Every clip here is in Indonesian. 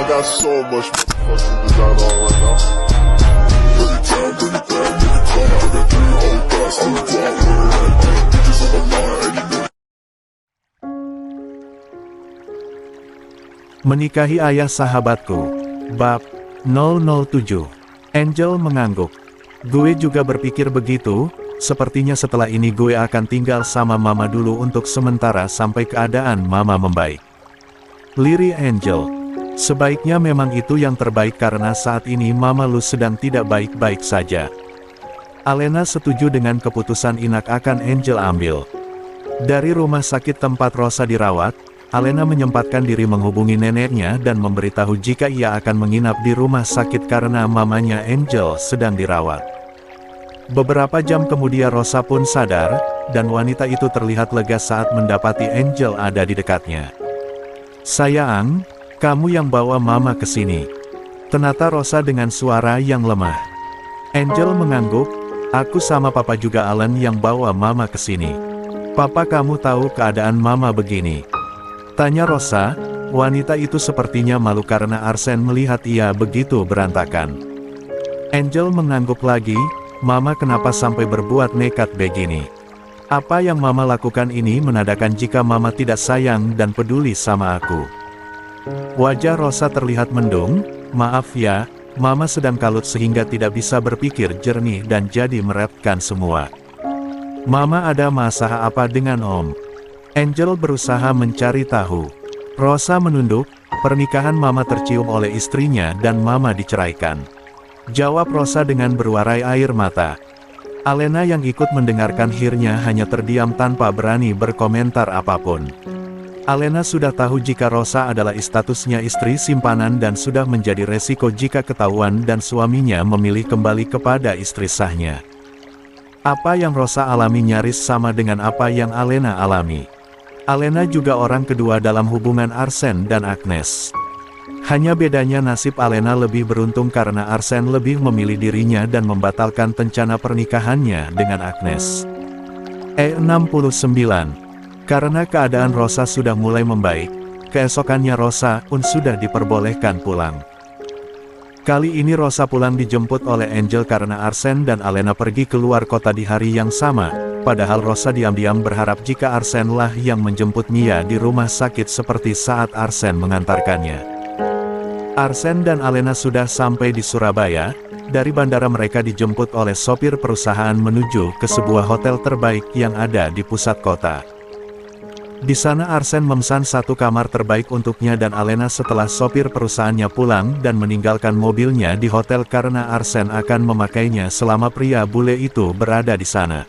got so much motherfucking design on right now. Bring it down, bring it down, bring it down. I got three whole thoughts on the block with it right now. Bitches on the line, and you know. Menikahi ayah sahabatku. Bab 007. Angel mengangguk. Gue juga berpikir begitu. Sepertinya setelah ini gue akan tinggal sama mama dulu untuk sementara sampai keadaan mama membaik. Lirih Angel. Sebaiknya memang itu yang terbaik karena saat ini mama lu sedang tidak baik-baik saja. Alena setuju dengan keputusan Inak akan Angel ambil. Dari rumah sakit tempat Rosa dirawat, Alena menyempatkan diri menghubungi neneknya dan memberitahu jika ia akan menginap di rumah sakit karena mamanya Angel sedang dirawat. Beberapa jam kemudian Rosa pun sadar, dan wanita itu terlihat lega saat mendapati Angel ada di dekatnya. "Sayang, kamu yang bawa mama ke sini," tenata Rosa dengan suara yang lemah. Angel mengangguk, "Aku sama papa juga Alan yang bawa mama ke sini. Papa kamu tahu keadaan mama begini?" tanya Rosa. Wanita itu sepertinya malu karena Arsen melihat ia begitu berantakan. Angel mengangguk lagi, "Mama kenapa sampai berbuat nekat begini? Apa yang mama lakukan ini menandakan jika mama tidak sayang dan peduli sama aku." Wajah Rosa terlihat mendung. "Maaf ya, mama sedang kalut sehingga tidak bisa berpikir jernih dan jadi merepotkan semua. Mama ada masalah apa dengan Om?" Angel berusaha mencari tahu. Rosa menunduk, "Pernikahan mama tercium oleh istrinya dan mama diceraikan," jawab Rosa dengan berwarai air mata. Alena yang ikut mendengarkan akhirnya hanya terdiam tanpa berani berkomentar apapun. Alena sudah tahu jika Rosa adalah statusnya istri simpanan dan sudah menjadi resiko jika ketahuan dan suaminya memilih kembali kepada istri sahnya. Apa yang Rosa alami nyaris sama dengan apa yang Alena alami. Alena juga orang kedua dalam hubungan Arsen dan Agnes. Hanya bedanya nasib Alena lebih beruntung karena Arsen lebih memilih dirinya dan membatalkan rencana pernikahannya dengan Agnes. 69. Karena keadaan Rosa sudah mulai membaik, keesokannya Rosa pun sudah diperbolehkan pulang. Kali ini Rosa pulang dijemput oleh Angel karena Arsen dan Alena pergi keluar kota di hari yang sama, padahal Rosa diam-diam berharap jika Arsen lah yang menjemput Mia di rumah sakit seperti saat Arsen mengantarkannya. Arsen dan Alena sudah sampai di Surabaya. Dari bandara mereka dijemput oleh sopir perusahaan menuju ke sebuah hotel terbaik yang ada di pusat kota. Di sana Arsen memesan satu kamar terbaik untuknya dan Alena setelah sopir perusahaannya pulang dan meninggalkan mobilnya di hotel karena Arsen akan memakainya selama pria bule itu berada di sana.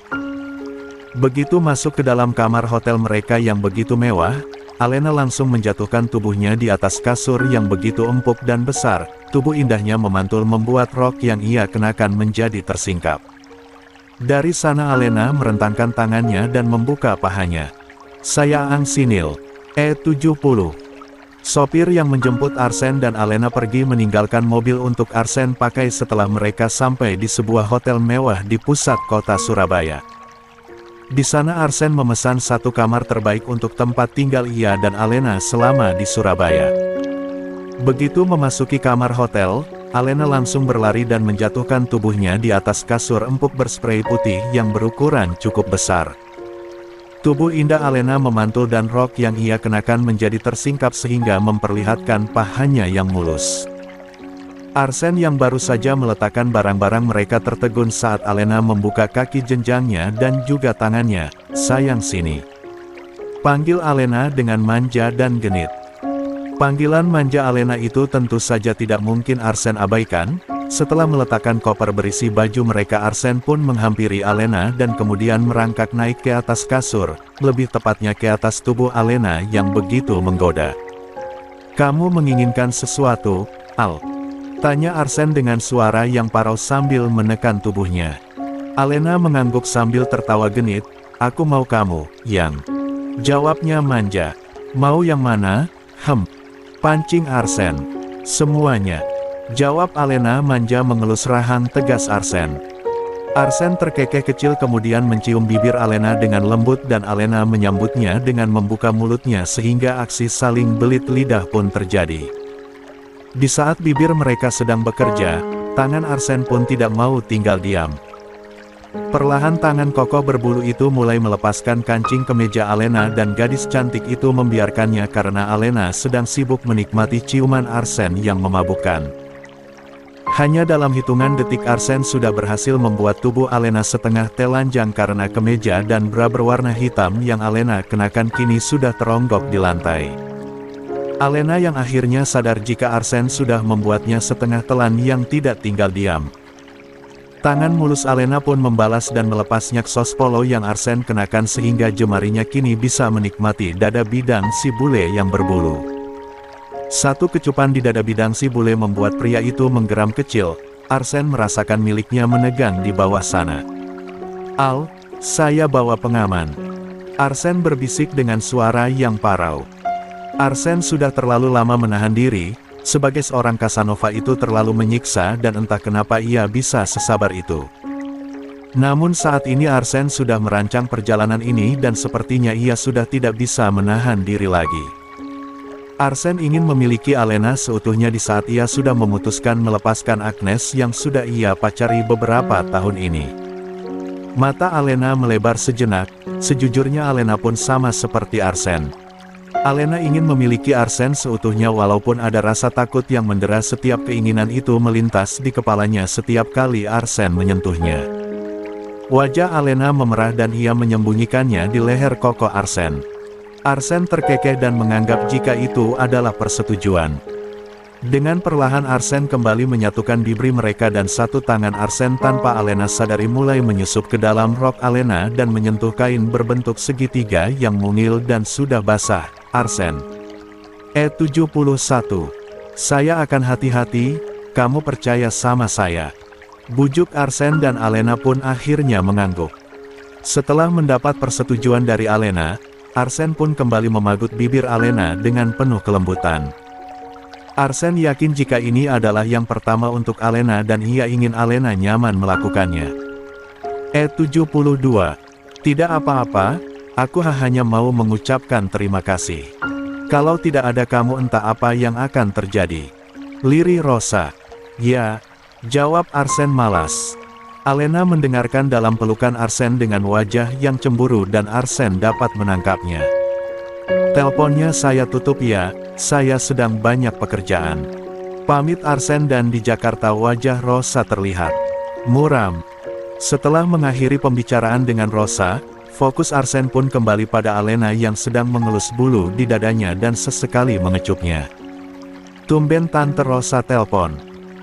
Begitu masuk ke dalam kamar hotel mereka yang begitu mewah, Alena langsung menjatuhkan tubuhnya di atas kasur yang begitu empuk dan besar. Tubuh indahnya memantul membuat rok yang ia kenakan menjadi tersingkap. Dari sana Alena merentangkan tangannya dan membuka pahanya. "Sayang Sinil, 70. Sopir yang menjemput Arsen dan Alena pergi meninggalkan mobil untuk Arsen pakai setelah mereka sampai di sebuah hotel mewah di pusat kota Surabaya. Di sana Arsen memesan satu kamar terbaik untuk tempat tinggal ia dan Alena selama di Surabaya. Begitu memasuki kamar hotel, Alena langsung berlari dan menjatuhkan tubuhnya di atas kasur empuk berspray putih yang berukuran cukup besar. Tubuh indah Alena memantul dan rok yang ia kenakan menjadi tersingkap sehingga memperlihatkan pahanya yang mulus. Arsen yang baru saja meletakkan barang-barang mereka tertegun saat Alena membuka kaki jenjangnya dan juga tangannya. "Sayang sini," panggil Alena dengan manja dan genit. Panggilan manja Alena itu tentu saja tidak mungkin Arsen abaikan. Setelah meletakkan koper berisi baju mereka, Arsen pun menghampiri Alena dan kemudian merangkak naik ke atas kasur, lebih tepatnya ke atas tubuh Alena yang begitu menggoda. "Kamu menginginkan sesuatu, Al?" tanya Arsen dengan suara yang parau sambil menekan tubuhnya. Alena mengangguk sambil tertawa genit. "Aku mau kamu, Yang," jawabnya manja. "Mau yang mana?" Pancing Arsen. "Semuanya," jawab Alena manja mengelus rahang tegas Arsen. Arsen terkekeh kecil kemudian mencium bibir Alena dengan lembut dan Alena menyambutnya dengan membuka mulutnya sehingga aksi saling belit lidah pun terjadi. Di saat bibir mereka sedang bekerja, tangan Arsene pun tidak mau tinggal diam. Perlahan tangan kokoh berbulu itu mulai melepaskan kancing kemeja Alena dan gadis cantik itu membiarkannya karena Alena sedang sibuk menikmati ciuman Arsene yang memabukkan. Hanya dalam hitungan detik Arsene sudah berhasil membuat tubuh Alena setengah telanjang karena kemeja dan bra berwarna hitam yang Alena kenakan kini sudah teronggok di lantai. Alena yang akhirnya sadar jika Arsene sudah membuatnya setengah telan yang tidak tinggal diam. Tangan mulus Alena pun membalas dan melepas nyaksos polo yang Arsene kenakan sehingga jemarinya kini bisa menikmati dada bidang si bule yang berbulu. Satu kecupan di dada bidang si bule membuat pria itu menggeram kecil. Arsene merasakan miliknya menegang di bawah sana. "Al, saya bawa pengaman." Arsene berbisik dengan suara yang parau. Arsene sudah terlalu lama menahan diri. Sebagai seorang Casanova itu terlalu menyiksa dan entah kenapa ia bisa sesabar itu. Namun saat ini Arsene sudah merancang perjalanan ini dan sepertinya ia sudah tidak bisa menahan diri lagi. Arsene ingin memiliki Alena seutuhnya di saat ia sudah memutuskan melepaskan Agnes yang sudah ia pacari beberapa tahun ini. Mata Alena melebar sejenak, sejujurnya Alena pun sama seperti Arsene. Alena ingin memiliki Arsene seutuhnya walaupun ada rasa takut yang mendera setiap keinginan itu melintas di kepalanya setiap kali Arsene menyentuhnya. Wajah Alena memerah dan ia menyembunyikannya di leher kokoh Arsene. Arsene terkekeh dan menganggap jika itu adalah persetujuan. Dengan perlahan Arsene kembali menyatukan bibir mereka dan satu tangan Arsene tanpa Alena sadari mulai menyusup ke dalam rok Alena dan menyentuh kain berbentuk segitiga yang mungil dan sudah basah. Arsene. 71. Saya akan hati-hati, kamu percaya sama saya. Bujuk Arsene dan Alena pun akhirnya mengangguk. Setelah mendapat persetujuan dari Alena, Arsene pun kembali memagut bibir Alena dengan penuh kelembutan. Arsene yakin jika ini adalah yang pertama untuk Alena dan ia ingin Alena nyaman melakukannya. 72. Tidak apa-apa. Aku hanya mau mengucapkan terima kasih. Kalau tidak ada kamu entah apa yang akan terjadi. Lirih Rosa. Ya, jawab Arsene malas. Alena mendengarkan dalam pelukan Arsene dengan wajah yang cemburu dan Arsene dapat menangkapnya. Teleponnya saya tutup ya, saya sedang banyak pekerjaan. Pamit Arsene dan di Jakarta wajah Rosa terlihat muram. Setelah mengakhiri pembicaraan dengan Rosa, fokus Arsene pun kembali pada Alena yang sedang mengelus bulu di dadanya dan sesekali mengecupnya. Tumben Tante Rosa telepon.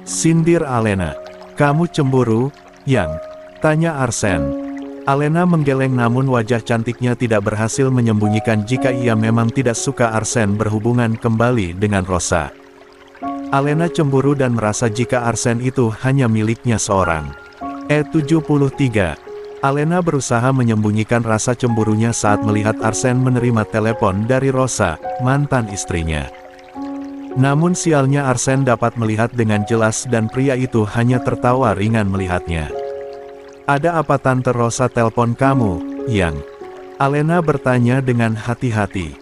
Sindir Alena. Kamu cemburu, Yang? Tanya Arsene. Alena menggeleng namun wajah cantiknya tidak berhasil menyembunyikan jika ia memang tidak suka Arsene berhubungan kembali dengan Rosa. Alena cemburu dan merasa jika Arsene itu hanya miliknya seorang. 73. Alena berusaha menyembunyikan rasa cemburunya saat melihat Arsene menerima telepon dari Rosa, mantan istrinya. Namun sialnya Arsene dapat melihat dengan jelas dan pria itu hanya tertawa ringan melihatnya. Ada apa Tante Rosa telepon kamu, Yang? Alena bertanya dengan hati-hati.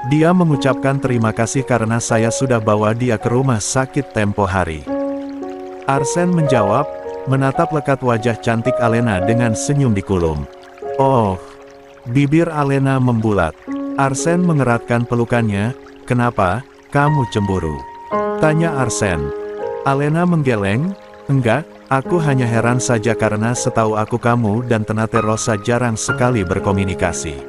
Dia mengucapkan terima kasih karena saya sudah bawa dia ke rumah sakit tempo hari. Arsene menjawab, menatap lekat wajah cantik Alena dengan senyum dikulum. Oh, bibir Alena membulat. Arsene mengeratkan pelukannya. Kenapa, kamu cemburu? Tanya Arsene. Alena menggeleng. Enggak, aku hanya heran saja karena setahu aku kamu dan Tante Rosa jarang sekali berkomunikasi.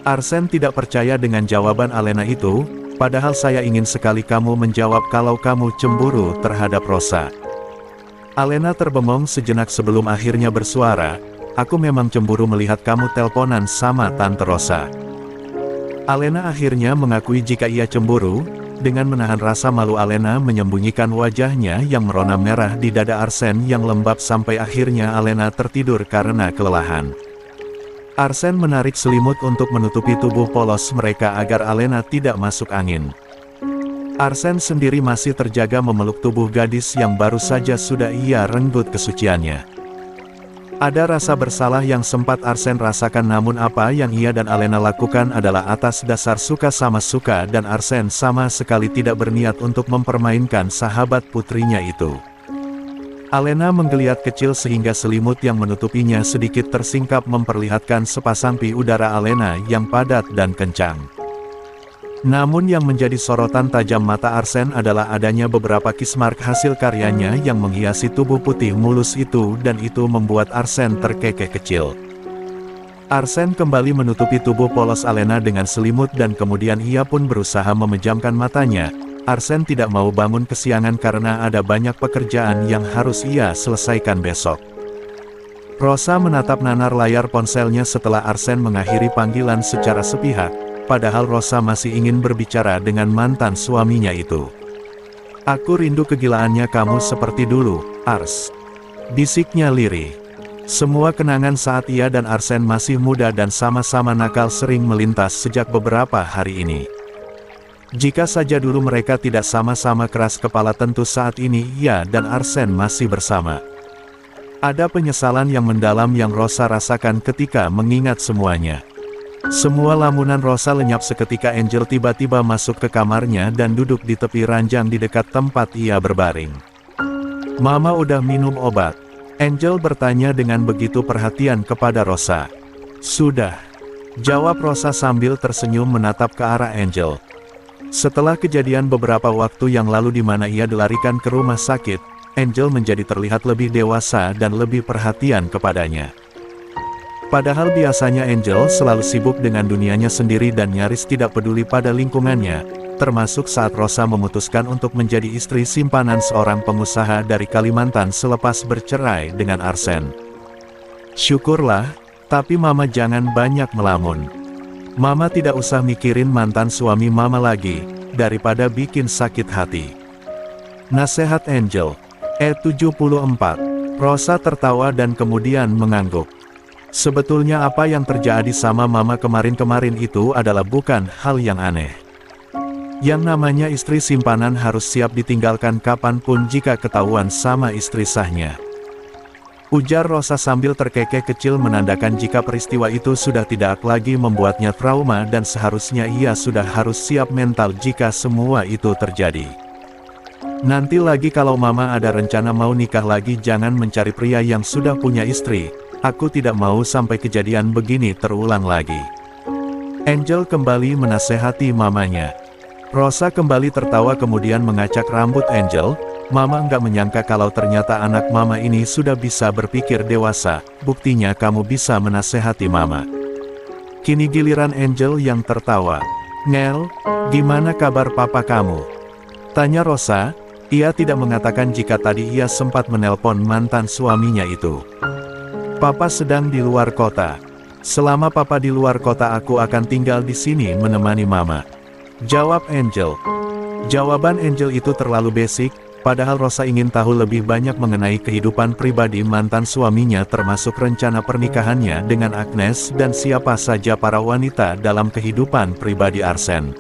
Arsene tidak percaya dengan jawaban Alena itu, padahal saya ingin sekali kamu menjawab kalau kamu cemburu terhadap Rosa. Alena terbengong sejenak sebelum akhirnya bersuara, aku memang cemburu melihat kamu teleponan sama Tante Rosa. Alena akhirnya mengakui jika ia cemburu. Dengan menahan rasa malu Alena menyembunyikan wajahnya yang merona merah di dada Arsene yang lembab sampai akhirnya Alena tertidur karena kelelahan. Arsene menarik selimut untuk menutupi tubuh polos mereka agar Alena tidak masuk angin. Arsene sendiri masih terjaga memeluk tubuh gadis yang baru saja sudah ia renggut kesuciannya. Ada rasa bersalah yang sempat Arsen rasakan, namun apa yang ia dan Alena lakukan adalah atas dasar suka sama suka, dan Arsen sama sekali tidak berniat untuk mempermainkan sahabat putrinya itu. Alena menggeliat kecil sehingga selimut yang menutupinya sedikit tersingkap memperlihatkan sepasang pi udara Alena yang padat dan kencang. Namun yang menjadi sorotan tajam mata Arsen adalah adanya beberapa kismark hasil karyanya yang menghiasi tubuh putih mulus itu, dan itu membuat Arsen terkekeh kecil. Arsen kembali menutupi tubuh polos Alena dengan selimut dan kemudian ia pun berusaha memejamkan matanya. Arsen tidak mau bangun kesiangan karena ada banyak pekerjaan yang harus ia selesaikan besok. Rosa menatap nanar layar ponselnya setelah Arsen mengakhiri panggilan secara sepihak. Padahal Rosa masih ingin berbicara dengan mantan suaminya itu. "Aku rindu kegilaannya kamu seperti dulu, Ars," bisiknya lirih. Semua kenangan saat ia dan Arsen masih muda dan sama-sama nakal sering melintas sejak beberapa hari ini. Jika saja dulu mereka tidak sama-sama keras kepala, tentu saat ini ia dan Arsen masih bersama. Ada penyesalan yang mendalam yang Rosa rasakan ketika mengingat semuanya. Semua lamunan Rosa lenyap seketika Angel tiba-tiba masuk ke kamarnya dan duduk di tepi ranjang di dekat tempat ia berbaring. "Mama udah minum obat?" Angel bertanya dengan begitu perhatian kepada Rosa. "Sudah," jawab Rosa sambil tersenyum menatap ke arah Angel. Setelah kejadian beberapa waktu yang lalu di mana ia dilarikan ke rumah sakit, Angel menjadi terlihat lebih dewasa dan lebih perhatian kepadanya. Padahal biasanya Angel selalu sibuk dengan dunianya sendiri dan nyaris tidak peduli pada lingkungannya, termasuk saat Rosa memutuskan untuk menjadi istri simpanan seorang pengusaha dari Kalimantan selepas bercerai dengan Arsen. "Syukurlah, tapi Mama jangan banyak melamun. Mama tidak usah mikirin mantan suami Mama lagi, daripada bikin sakit hati." Nasihat Angel. 74. Rosa tertawa dan kemudian mengangguk. Sebetulnya apa yang terjadi sama Mama kemarin-kemarin itu adalah bukan hal yang aneh. Yang namanya istri simpanan harus siap ditinggalkan kapanpun jika ketahuan sama istri sahnya. Ujar Rosa sambil terkekeh kecil menandakan jika peristiwa itu sudah tidak lagi membuatnya trauma dan seharusnya ia sudah harus siap mental jika semua itu terjadi. "Nanti lagi kalau Mama ada rencana mau nikah lagi jangan mencari pria yang sudah punya istri. Aku tidak mau sampai kejadian begini terulang lagi." Angel kembali menasehati mamanya. Rosa kembali tertawa kemudian mengacak rambut Angel. "Mama nggak menyangka kalau ternyata anak Mama ini sudah bisa berpikir dewasa. Buktinya kamu bisa menasehati Mama." Kini giliran Angel yang tertawa. "Ngel, gimana kabar papa kamu?" tanya Rosa. Ia tidak mengatakan jika tadi ia sempat menelpon mantan suaminya itu. "Papa sedang di luar kota. Selama Papa di luar kota aku akan tinggal di sini menemani Mama," jawab Angel. Jawaban Angel itu terlalu basic, padahal Rosa ingin tahu lebih banyak mengenai kehidupan pribadi mantan suaminya termasuk rencana pernikahannya dengan Agnes dan siapa saja para wanita dalam kehidupan pribadi Arsen.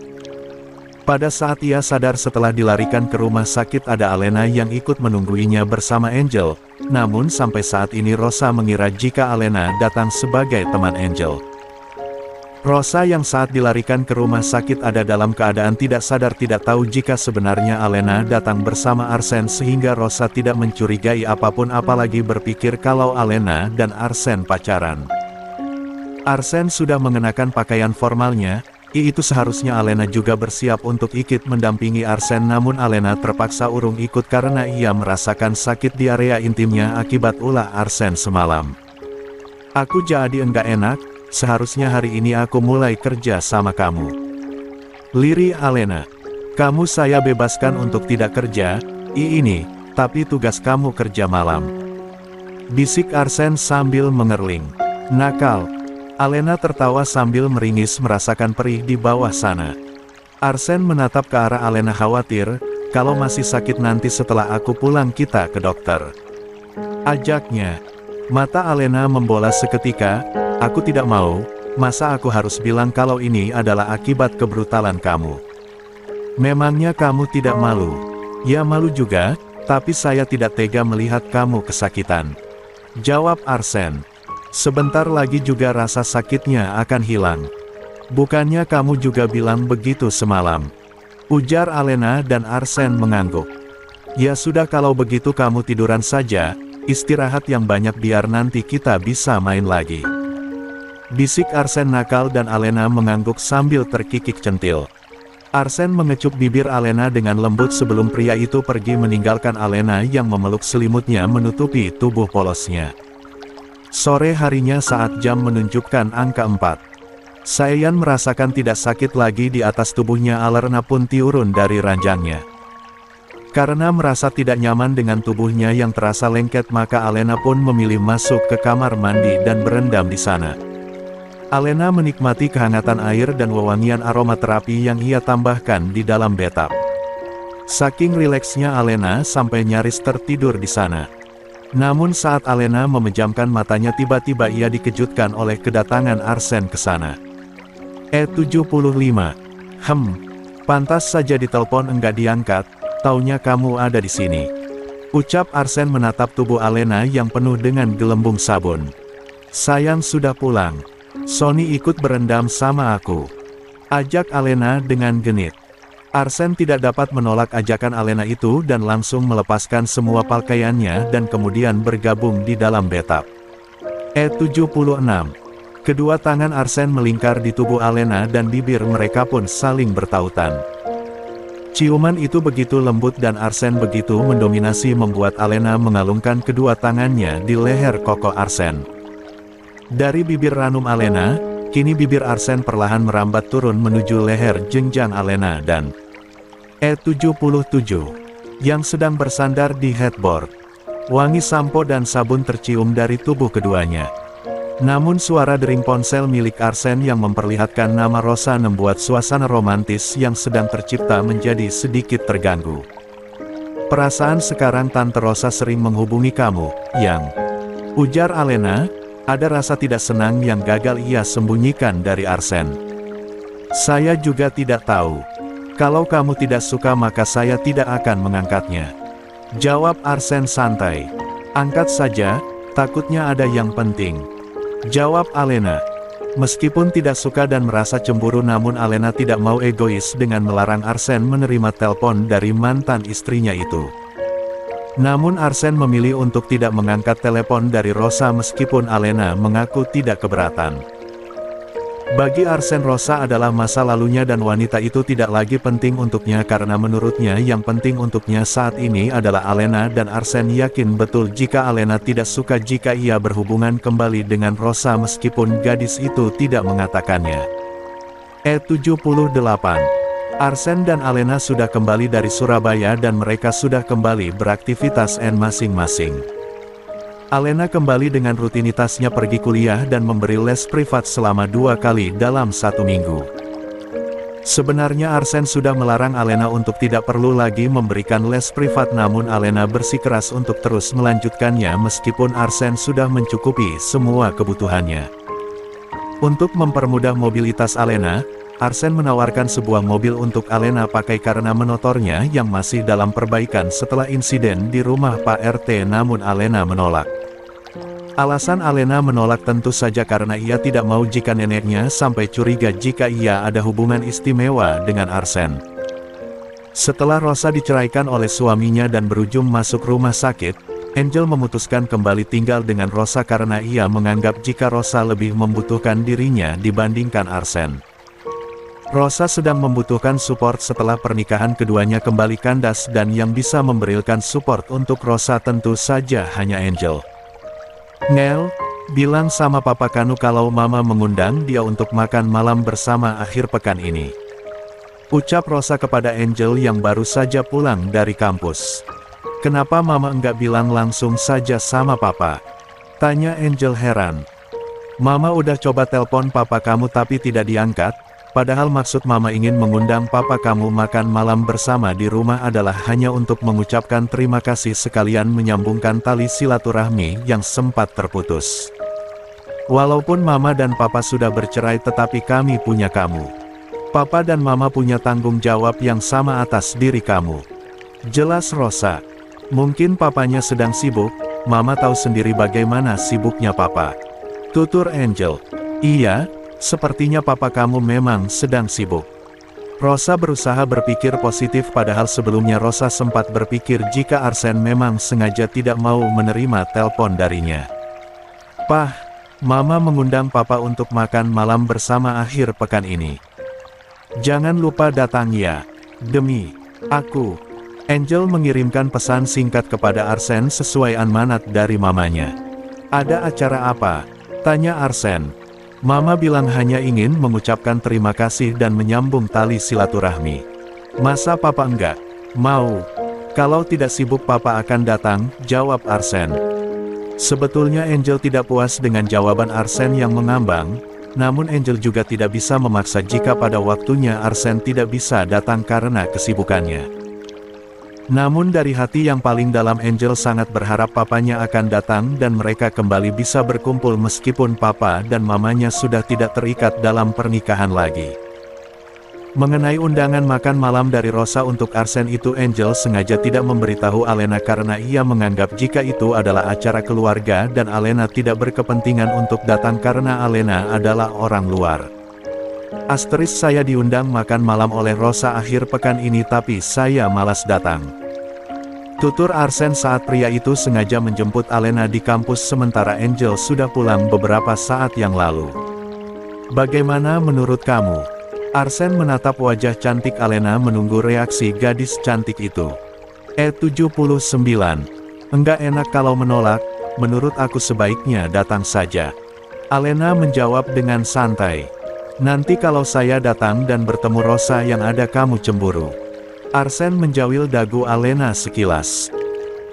Pada saat ia sadar setelah dilarikan ke rumah sakit ada Alena yang ikut menungguinya bersama Angel. Namun sampai saat ini Rosa mengira jika Alena datang sebagai teman Angel. Rosa yang saat dilarikan ke rumah sakit ada dalam keadaan tidak sadar tidak tahu jika sebenarnya Alena datang bersama Arsen sehingga Rosa tidak mencurigai apapun apalagi berpikir kalau Alena dan Arsen pacaran. Arsen sudah mengenakan pakaian formalnya. Itu seharusnya Alena juga bersiap untuk ikut mendampingi Arsen namun Alena terpaksa urung ikut karena ia merasakan sakit di area intimnya akibat ulah Arsen semalam. "Aku jadi enggak enak, seharusnya hari ini aku mulai kerja sama kamu," lirih Alena. "Kamu saya bebaskan untuk tidak kerja, ini, tapi tugas kamu kerja malam," bisik Arsen sambil mengerling. "Nakal." Alena tertawa sambil meringis merasakan perih di bawah sana. Arsen menatap ke arah Alena khawatir, "Kalau masih sakit nanti setelah aku pulang kita ke dokter," ajaknya. Mata Alena membolas seketika. "Aku tidak mau, masa aku harus bilang kalau ini adalah akibat kebrutalan kamu? Memangnya kamu tidak malu?" "Ya malu juga, tapi saya tidak tega melihat kamu kesakitan." Jawab Arsen. Sebentar lagi juga rasa sakitnya akan hilang. Bukannya kamu juga bilang begitu semalam? Ujar Alena dan Arsen mengangguk. Ya sudah kalau begitu kamu tiduran saja, istirahat yang banyak biar nanti kita bisa main lagi. Bisik Arsen nakal dan Alena mengangguk sambil terkikik centil. Arsen mengecup bibir Alena dengan lembut sebelum pria itu pergi meninggalkan Alena yang memeluk selimutnya menutupi tubuh polosnya. Sore harinya saat jam menunjukkan angka 4. Saeyan merasakan tidak sakit lagi di atas tubuhnya. Alena pun turun dari ranjangnya. Karena merasa tidak nyaman dengan tubuhnya yang terasa lengket, maka Alena pun memilih masuk ke kamar mandi dan berendam di sana. Alena menikmati kehangatan air dan wewangian aromaterapi yang ia tambahkan di dalam bathtub. Saking rileksnya Alena sampai nyaris tertidur di sana. Namun saat Alena memejamkan matanya, tiba-tiba ia dikejutkan oleh kedatangan Arsen ke sana. 75. Pantas saja ditelepon enggak diangkat, taunya kamu ada di sini. Ucap Arsen menatap tubuh Alena yang penuh dengan gelembung sabun. Sayang sudah pulang. Sony ikut berendam sama aku. Ajak Alena dengan genit. Arsen tidak dapat menolak ajakan Alena itu dan langsung melepaskan semua pakaiannya dan kemudian bergabung di dalam bathtub. 76. Kedua tangan Arsen melingkar di tubuh Alena dan bibir mereka pun saling bertautan. Ciuman itu begitu lembut dan Arsen begitu mendominasi membuat Alena mengalungkan kedua tangannya di leher koko Arsen. Dari bibir ranum Alena, kini bibir Arsen perlahan merambat turun menuju leher jenjang Alena dan 77 yang sedang bersandar di headboard. Wangi sampo dan sabun tercium dari tubuh keduanya. Namun suara dering ponsel milik Arsen yang memperlihatkan nama Rosa membuat suasana romantis yang sedang tercipta menjadi sedikit terganggu. Perasaan sekarang Tante Rosa sering menghubungi kamu, yang ujar Alena, ada rasa tidak senang yang gagal ia sembunyikan dari Arsen. Saya juga tidak tahu. Kalau kamu tidak suka maka saya tidak akan mengangkatnya. Jawab Arsen santai. Angkat saja, takutnya ada yang penting. Jawab Alena. Meskipun tidak suka dan merasa cemburu, namun Alena tidak mau egois dengan melarang Arsen menerima telepon dari mantan istrinya itu. Namun Arsen memilih untuk tidak mengangkat telepon dari Rosa meskipun Alena mengaku tidak keberatan. Bagi Arsen, Rosa adalah masa lalunya dan wanita itu tidak lagi penting untuknya karena menurutnya yang penting untuknya saat ini adalah Alena dan Arsen yakin betul jika Alena tidak suka jika ia berhubungan kembali dengan Rosa meskipun gadis itu tidak mengatakannya. 78. Arsen dan Alena sudah kembali dari Surabaya dan mereka sudah kembali beraktivitas masing-masing. Alena kembali dengan rutinitasnya pergi kuliah dan memberi les privat selama 2 kali dalam 1 minggu. Sebenarnya Arsen sudah melarang Alena untuk tidak perlu lagi memberikan les privat, namun Alena bersikeras untuk terus melanjutkannya meskipun Arsen sudah mencukupi semua kebutuhannya. Untuk mempermudah mobilitas Alena, Arsen menawarkan sebuah mobil untuk Alena pakai karena motornya yang masih dalam perbaikan setelah insiden di rumah Pak RT, namun Alena menolak. Alasan Alena menolak tentu saja karena ia tidak mau jika neneknya sampai curiga jika ia ada hubungan istimewa dengan Arsen. Setelah Rosa diceraikan oleh suaminya dan berujung masuk rumah sakit, Angel memutuskan kembali tinggal dengan Rosa karena ia menganggap jika Rosa lebih membutuhkan dirinya dibandingkan Arsen. Rosa sedang membutuhkan support setelah pernikahan keduanya kembali kandas dan yang bisa memberikan support untuk Rosa tentu saja hanya Angel. Ngel, bilang sama Papa Kanu kalau Mama mengundang dia untuk makan malam bersama akhir pekan ini. Ucap Rosa kepada Angel yang baru saja pulang dari kampus. Kenapa Mama enggak bilang langsung saja sama Papa? Tanya Angel heran. Mama udah coba telepon Papa kamu tapi tidak diangkat. Padahal maksud Mama ingin mengundang Papa kamu makan malam bersama di rumah adalah hanya untuk mengucapkan terima kasih sekalian menyambungkan tali silaturahmi yang sempat terputus. Walaupun Mama dan Papa sudah bercerai tetapi kami punya kamu. Papa dan Mama punya tanggung jawab yang sama atas diri kamu. Jelas Rosa. Mungkin papanya sedang sibuk, Mama tahu sendiri bagaimana sibuknya Papa. Tutur Angel. Iya, sepertinya Papa kamu memang sedang sibuk. Rosa berusaha berpikir positif padahal sebelumnya Rosa sempat berpikir jika Arsen memang sengaja tidak mau menerima telepon darinya. Pah, Mama mengundang Papa untuk makan malam bersama akhir pekan ini. Jangan lupa datang ya. Demi aku. Angel mengirimkan pesan singkat kepada Arsen sesuai amanat dari mamanya. Ada acara apa? Tanya Arsen. Mama bilang hanya ingin mengucapkan terima kasih dan menyambung tali silaturahmi. Masa Papa enggak mau? Kalau tidak sibuk Papa akan datang, jawab Arsen. Sebetulnya Angel tidak puas dengan jawaban Arsen yang mengambang, namun Angel juga tidak bisa memaksa jika pada waktunya Arsen tidak bisa datang karena kesibukannya. Namun dari hati yang paling dalam Angel sangat berharap papanya akan datang dan mereka kembali bisa berkumpul meskipun papa dan mamanya sudah tidak terikat dalam pernikahan lagi. Mengenai undangan makan malam dari Rosa untuk Arsen itu Angel sengaja tidak memberitahu Alena karena ia menganggap jika itu adalah acara keluarga dan Alena tidak berkepentingan untuk datang karena Alena adalah orang luar. Asteris saya diundang makan malam oleh Rosa akhir pekan ini tapi saya malas datang. Tutur Arsen saat pria itu sengaja menjemput Alena di kampus sementara Angel sudah pulang beberapa saat yang lalu. Bagaimana menurut kamu? Arsen menatap wajah cantik Alena menunggu reaksi gadis cantik itu. 79. Enggak enak kalau menolak, menurut aku sebaiknya datang saja. Alena menjawab dengan santai. Nanti kalau saya datang dan bertemu Rosa yang ada kamu cemburu. Arsen menjawil dagu Alena sekilas.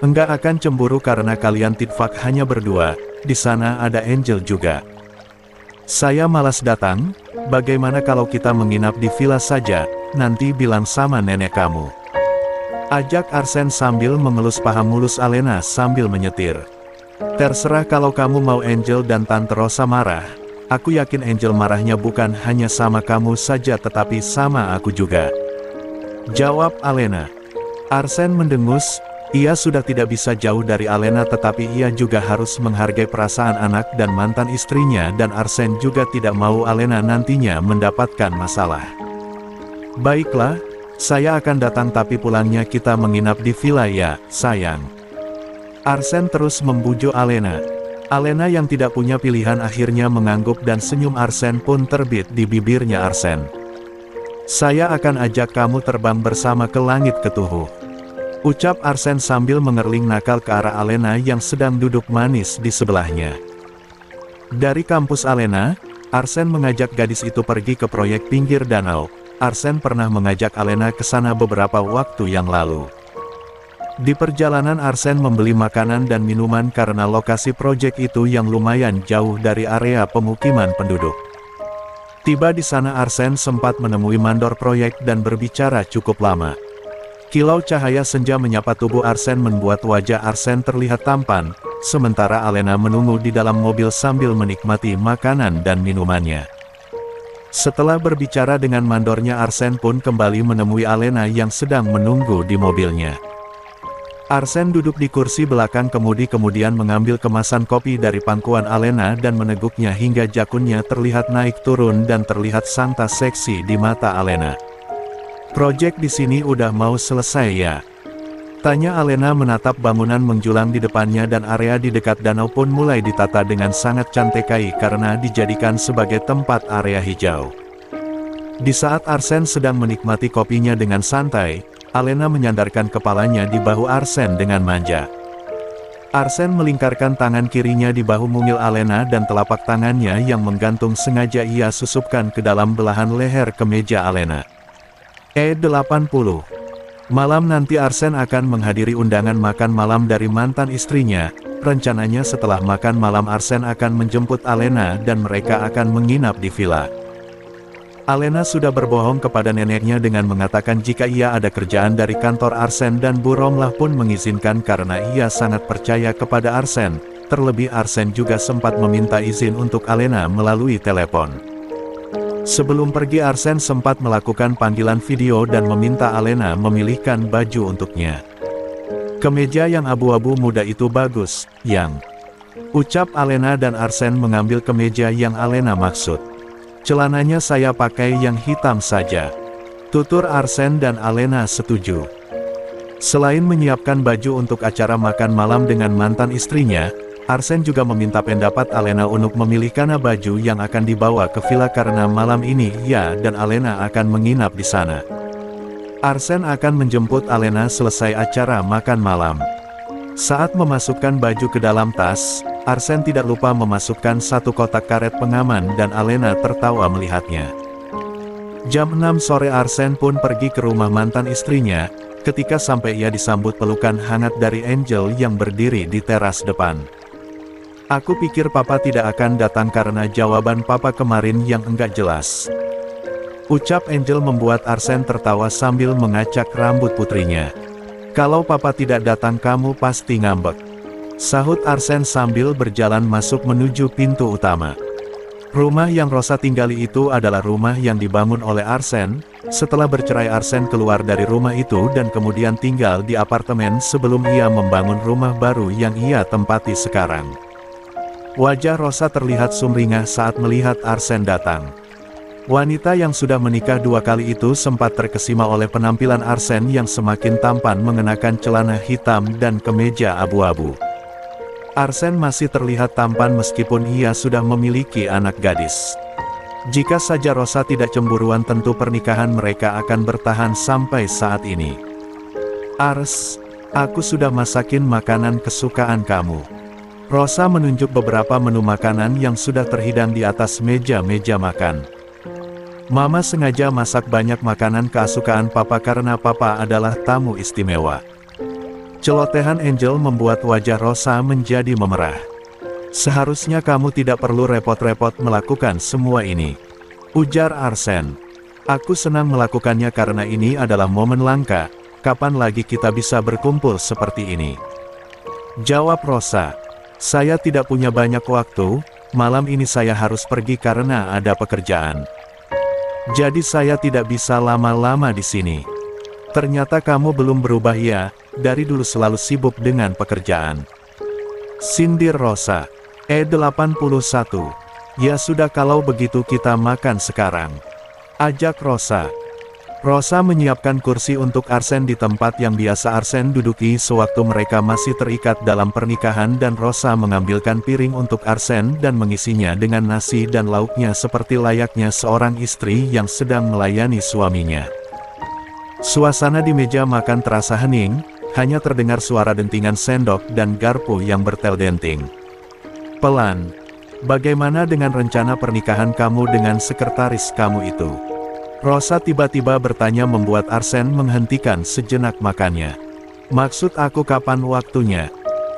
Enggak akan cemburu karena kalian titfak hanya berdua, di sana ada Angel juga. Saya malas datang, bagaimana kalau kita menginap di villa saja, nanti bilang sama nenek kamu. Ajak Arsen sambil mengelus paha mulus Alena sambil menyetir. Terserah kalau kamu mau Angel dan Tante Rosa marah. Aku yakin Angel marahnya bukan hanya sama kamu saja tetapi sama aku juga. Jawab Alena. Arsen mendengus, ia sudah tidak bisa jauh dari Alena tetapi ia juga harus menghargai perasaan anak dan mantan istrinya dan Arsen juga tidak mau Alena nantinya mendapatkan masalah. Baiklah, saya akan datang tapi pulangnya kita menginap di villa ya, sayang. Arsen terus membujuk Alena. Alena yang tidak punya pilihan akhirnya mengangguk dan senyum Arsen pun terbit di bibirnya Arsen. Saya akan ajak kamu terbang bersama ke langit ketujuh. Ucap Arsen sambil mengerling nakal ke arah Alena yang sedang duduk manis di sebelahnya. Dari kampus Alena, Arsen mengajak gadis itu pergi ke proyek pinggir danau. Arsen pernah mengajak Alena ke sana beberapa waktu yang lalu. Di perjalanan Arsen membeli makanan dan minuman karena lokasi proyek itu yang lumayan jauh dari area pemukiman penduduk. Tiba di sana Arsen sempat menemui mandor proyek dan berbicara cukup lama. Kilau cahaya senja menyapa tubuh Arsen membuat wajah Arsen terlihat tampan, sementara Alena menunggu di dalam mobil sambil menikmati makanan dan minumannya. Setelah berbicara dengan mandornya Arsen pun kembali menemui Alena yang sedang menunggu di mobilnya. Arsen duduk di kursi belakang kemudi kemudian mengambil kemasan kopi dari pangkuan Alena dan meneguknya hingga jakunnya terlihat naik turun dan terlihat santai seksi di mata Alena. Proyek di sini udah mau selesai ya? Tanya Alena menatap bangunan menjulang di depannya dan area di dekat danau pun mulai ditata dengan sangat cantekai karena dijadikan sebagai tempat area hijau. Di saat Arsen sedang menikmati kopinya dengan santai, Alena menyandarkan kepalanya di bahu Arsen dengan manja. Arsen melingkarkan tangan kirinya di bahu mungil Alena dan telapak tangannya yang menggantung sengaja ia susupkan ke dalam belahan leher kemeja Alena. 80. Malam nanti Arsen akan menghadiri undangan makan malam dari mantan istrinya. Rencananya setelah makan malam Arsen akan menjemput Alena dan mereka akan menginap di villa. Alena sudah berbohong kepada neneknya dengan mengatakan jika ia ada kerjaan dari kantor Arsen dan Bu Romlah pun mengizinkan karena ia sangat percaya kepada Arsen. Terlebih Arsen juga sempat meminta izin untuk Alena melalui telepon. Sebelum pergi Arsen sempat melakukan panggilan video dan meminta Alena memilihkan baju untuknya. Kemeja yang abu-abu muda itu bagus, Yang. Ucap Alena dan Arsene mengambil kemeja yang Alena maksud. Celananya saya pakai yang hitam saja. Tutur Arsene dan Alena setuju. Selain menyiapkan baju untuk acara makan malam dengan mantan istrinya, Arsene juga meminta pendapat Alena untuk memilihkan baju yang akan dibawa ke villa karena malam ini ia dan Alena akan menginap di sana. Arsene akan menjemput Alena selesai acara makan malam. Saat memasukkan baju ke dalam tas, Arsene tidak lupa memasukkan satu kotak karet pengaman dan Alena tertawa melihatnya. Jam 6 sore Arsene pun pergi ke rumah mantan istrinya, ketika sampai ia disambut pelukan hangat dari Angel yang berdiri di teras depan. Aku pikir papa tidak akan datang karena jawaban papa kemarin yang enggak jelas. Ucap Angel membuat Arsene tertawa sambil mengacak rambut putrinya. Kalau papa tidak datang kamu pasti ngambek. Sahut Arsene sambil berjalan masuk menuju pintu utama. Rumah yang Rosa tinggali itu adalah rumah yang dibangun oleh Arsene. Setelah bercerai Arsene keluar dari rumah itu dan kemudian tinggal di apartemen sebelum ia membangun rumah baru yang ia tempati sekarang. Wajah Rosa terlihat sumringah saat melihat Arsene datang. Wanita yang sudah menikah 2 kali itu sempat terkesima oleh penampilan Arsene yang semakin tampan mengenakan celana hitam dan kemeja abu-abu. Arsene masih terlihat tampan meskipun ia sudah memiliki anak gadis. Jika saja Rosa tidak cemburuan tentu pernikahan mereka akan bertahan sampai saat ini. Ars, aku sudah masakin makanan kesukaan kamu. Rosa menunjuk beberapa menu makanan yang sudah terhidang di atas meja-meja makan. Mama sengaja masak banyak makanan kesukaan papa karena papa adalah tamu istimewa. Celotehan Angel membuat wajah Rosa menjadi memerah. Seharusnya kamu tidak perlu repot-repot melakukan semua ini. Ujar Arsene. Aku senang melakukannya karena ini adalah momen langka, kapan lagi kita bisa berkumpul seperti ini? Jawab Rosa. Saya tidak punya banyak waktu, malam ini saya harus pergi karena ada pekerjaan. Jadi saya tidak bisa lama-lama di sini. Ternyata kamu belum berubah ya, dari dulu selalu sibuk dengan pekerjaan. Sindir Rosa. 81. Ya sudah kalau begitu kita makan sekarang. Ajak Rosa. Rosa menyiapkan kursi untuk Arsene di tempat yang biasa Arsene duduki sewaktu mereka masih terikat dalam pernikahan dan Rosa mengambilkan piring untuk Arsene dan mengisinya dengan nasi dan lauknya seperti layaknya seorang istri yang sedang melayani suaminya. Suasana di meja makan terasa hening, hanya terdengar suara dentingan sendok dan garpu yang bertel-denting. Pelan. Bagaimana dengan rencana pernikahan kamu dengan sekretaris kamu itu? Rosa tiba-tiba bertanya membuat Arsene menghentikan sejenak makannya. Maksud aku kapan waktunya?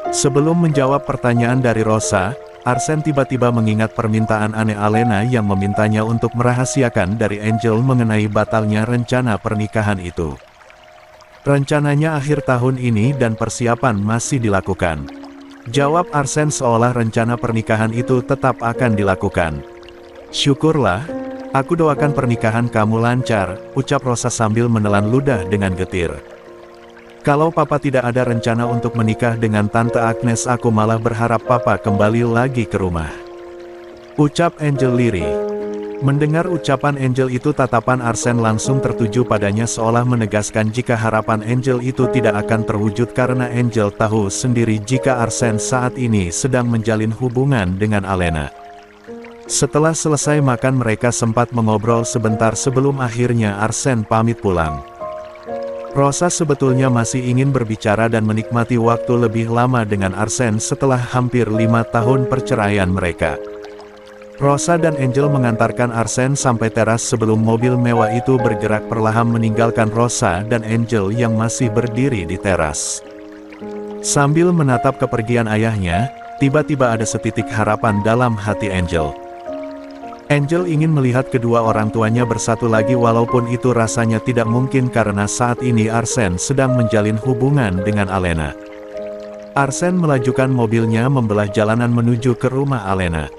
Sebelum menjawab pertanyaan dari Rosa, Arsene tiba-tiba mengingat permintaan aneh Alena yang memintanya untuk merahasiakan dari Angel mengenai batalnya rencana pernikahan itu. Rencananya akhir tahun ini dan persiapan masih dilakukan. Jawab Arsene seolah rencana pernikahan itu tetap akan dilakukan. Syukurlah. Aku doakan pernikahan kamu lancar, ucap Rosa sambil menelan ludah dengan getir. Kalau papa tidak ada rencana untuk menikah dengan Tante Agnes aku malah berharap papa kembali lagi ke rumah. Ucap Angel lirih. Mendengar ucapan Angel itu tatapan Arsene langsung tertuju padanya seolah menegaskan jika harapan Angel itu tidak akan terwujud karena Angel tahu sendiri jika Arsene saat ini sedang menjalin hubungan dengan Alena. Setelah selesai makan mereka sempat mengobrol sebentar sebelum akhirnya Arsene pamit pulang. Rosa sebetulnya masih ingin berbicara dan menikmati waktu lebih lama dengan Arsene setelah hampir 5 tahun perceraian mereka. Rosa dan Angel mengantarkan Arsene sampai teras sebelum mobil mewah itu bergerak perlahan meninggalkan Rosa dan Angel yang masih berdiri di teras. Sambil menatap kepergian ayahnya, tiba-tiba ada setitik harapan dalam hati Angel. Angel ingin melihat kedua orang tuanya bersatu lagi walaupun itu rasanya tidak mungkin karena saat ini Arsene sedang menjalin hubungan dengan Alena. Arsene melajukan mobilnya membelah jalanan menuju ke rumah Alena.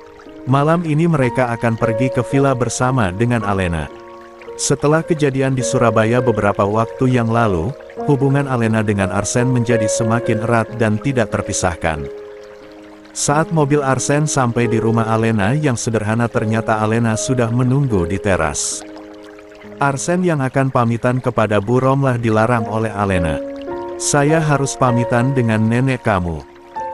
Malam ini mereka akan pergi ke villa bersama dengan Alena. Setelah kejadian di Surabaya beberapa waktu yang lalu, hubungan Alena dengan Arsen menjadi semakin erat dan tidak terpisahkan. Saat mobil Arsen sampai di rumah Alena yang sederhana, ternyata Alena sudah menunggu di teras. Arsen yang akan pamitan kepada Bu Romlah dilarang oleh Alena. "Saya harus pamitan dengan nenek kamu."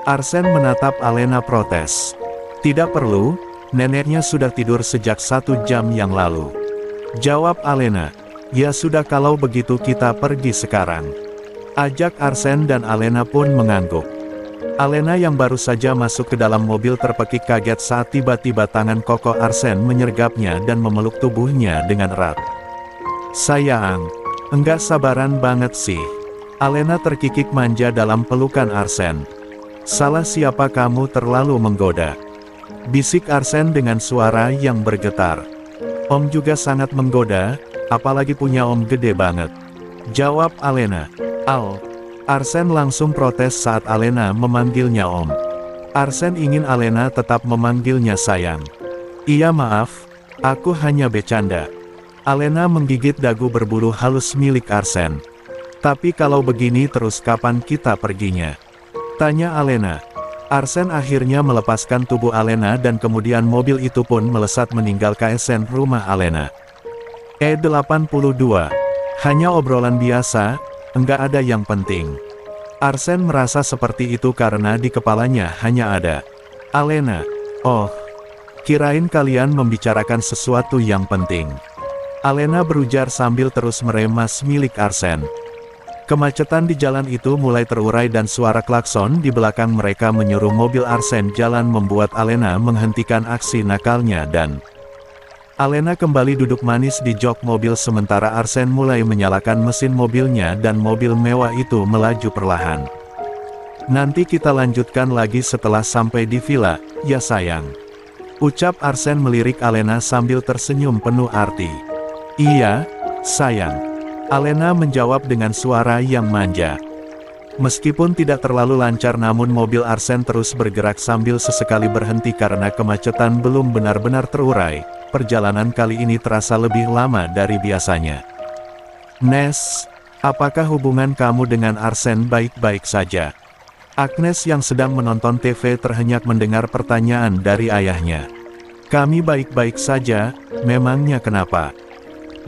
Arsen menatap Alena protes. "Tidak perlu, neneknya sudah tidur sejak 1 jam yang lalu," jawab Alena. "Ya sudah, kalau begitu kita pergi sekarang," ajak Arsen, dan Alena pun mengangguk. Alena yang baru saja masuk ke dalam mobil terpekik kaget saat tiba-tiba tangan kokoh Arsen menyergapnya dan memeluk tubuhnya dengan erat. "Sayang, enggak sabaran banget sih." Alena terkikik manja dalam pelukan Arsen. "Salah siapa kamu, terlalu menggoda," bisik Arsen dengan suara yang bergetar. "Om juga sangat menggoda, apalagi punya om gede banget," jawab Alena. "Al." Arsen langsung protes saat Alena memanggilnya om. Arsen ingin Alena tetap memanggilnya sayang. "Iya maaf, aku hanya bercanda." Alena menggigit dagu berbulu halus milik Arsen. "Tapi kalau begini terus kapan kita perginya?" tanya Alena. Arsen akhirnya melepaskan tubuh Alena dan kemudian mobil itu pun melesat meninggalkan rumah Alena. 82. Hanya obrolan biasa, enggak ada yang penting. Arsen merasa seperti itu karena di kepalanya hanya ada Alena. "Oh, kirain kalian membicarakan sesuatu yang penting," Alena berujar sambil terus meremas milik Arsen. Kemacetan di jalan itu mulai terurai dan suara klakson di belakang mereka menyuruh mobil Arsen jalan, membuat Alena menghentikan aksi nakalnya dan Alena kembali duduk manis di jok mobil sementara Arsen mulai menyalakan mesin mobilnya dan mobil mewah itu melaju perlahan. "Nanti kita lanjutkan lagi setelah sampai di villa, ya sayang," ucap Arsen melirik Alena sambil tersenyum penuh arti. "Iya, sayang," Alena menjawab dengan suara yang manja. Meskipun tidak terlalu lancar, namun mobil Arsen terus bergerak sambil sesekali berhenti karena kemacetan belum benar-benar terurai. Perjalanan kali ini terasa lebih lama dari biasanya. "Nes, apakah hubungan kamu dengan Arsen baik-baik saja?" Agnes yang sedang menonton TV terhenyak mendengar pertanyaan dari ayahnya. "Kami baik-baik saja, memangnya kenapa?"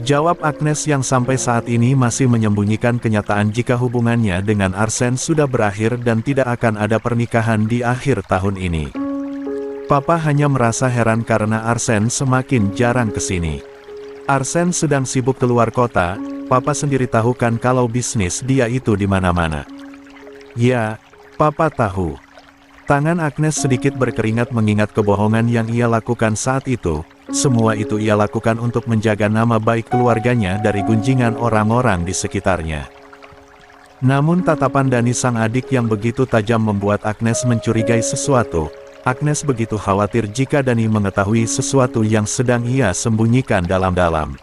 jawab Agnes yang sampai saat ini masih menyembunyikan kenyataan jika hubungannya dengan Arsen sudah berakhir dan tidak akan ada pernikahan di akhir tahun ini. "Papa hanya merasa heran karena Arsen semakin jarang kesini. Arsen sedang sibuk keluar kota, Papa sendiri tahu kan kalau bisnis dia itu di mana-mana." "Ya, Papa tahu." Tangan Agnes sedikit berkeringat mengingat kebohongan yang ia lakukan saat itu. Semua itu ia lakukan untuk menjaga nama baik keluarganya dari gunjingan orang-orang di sekitarnya. Namun tatapan Dani sang adik yang begitu tajam membuat Agnes mencurigai sesuatu. Agnes begitu khawatir jika Dani mengetahui sesuatu yang sedang ia sembunyikan dalam-dalam.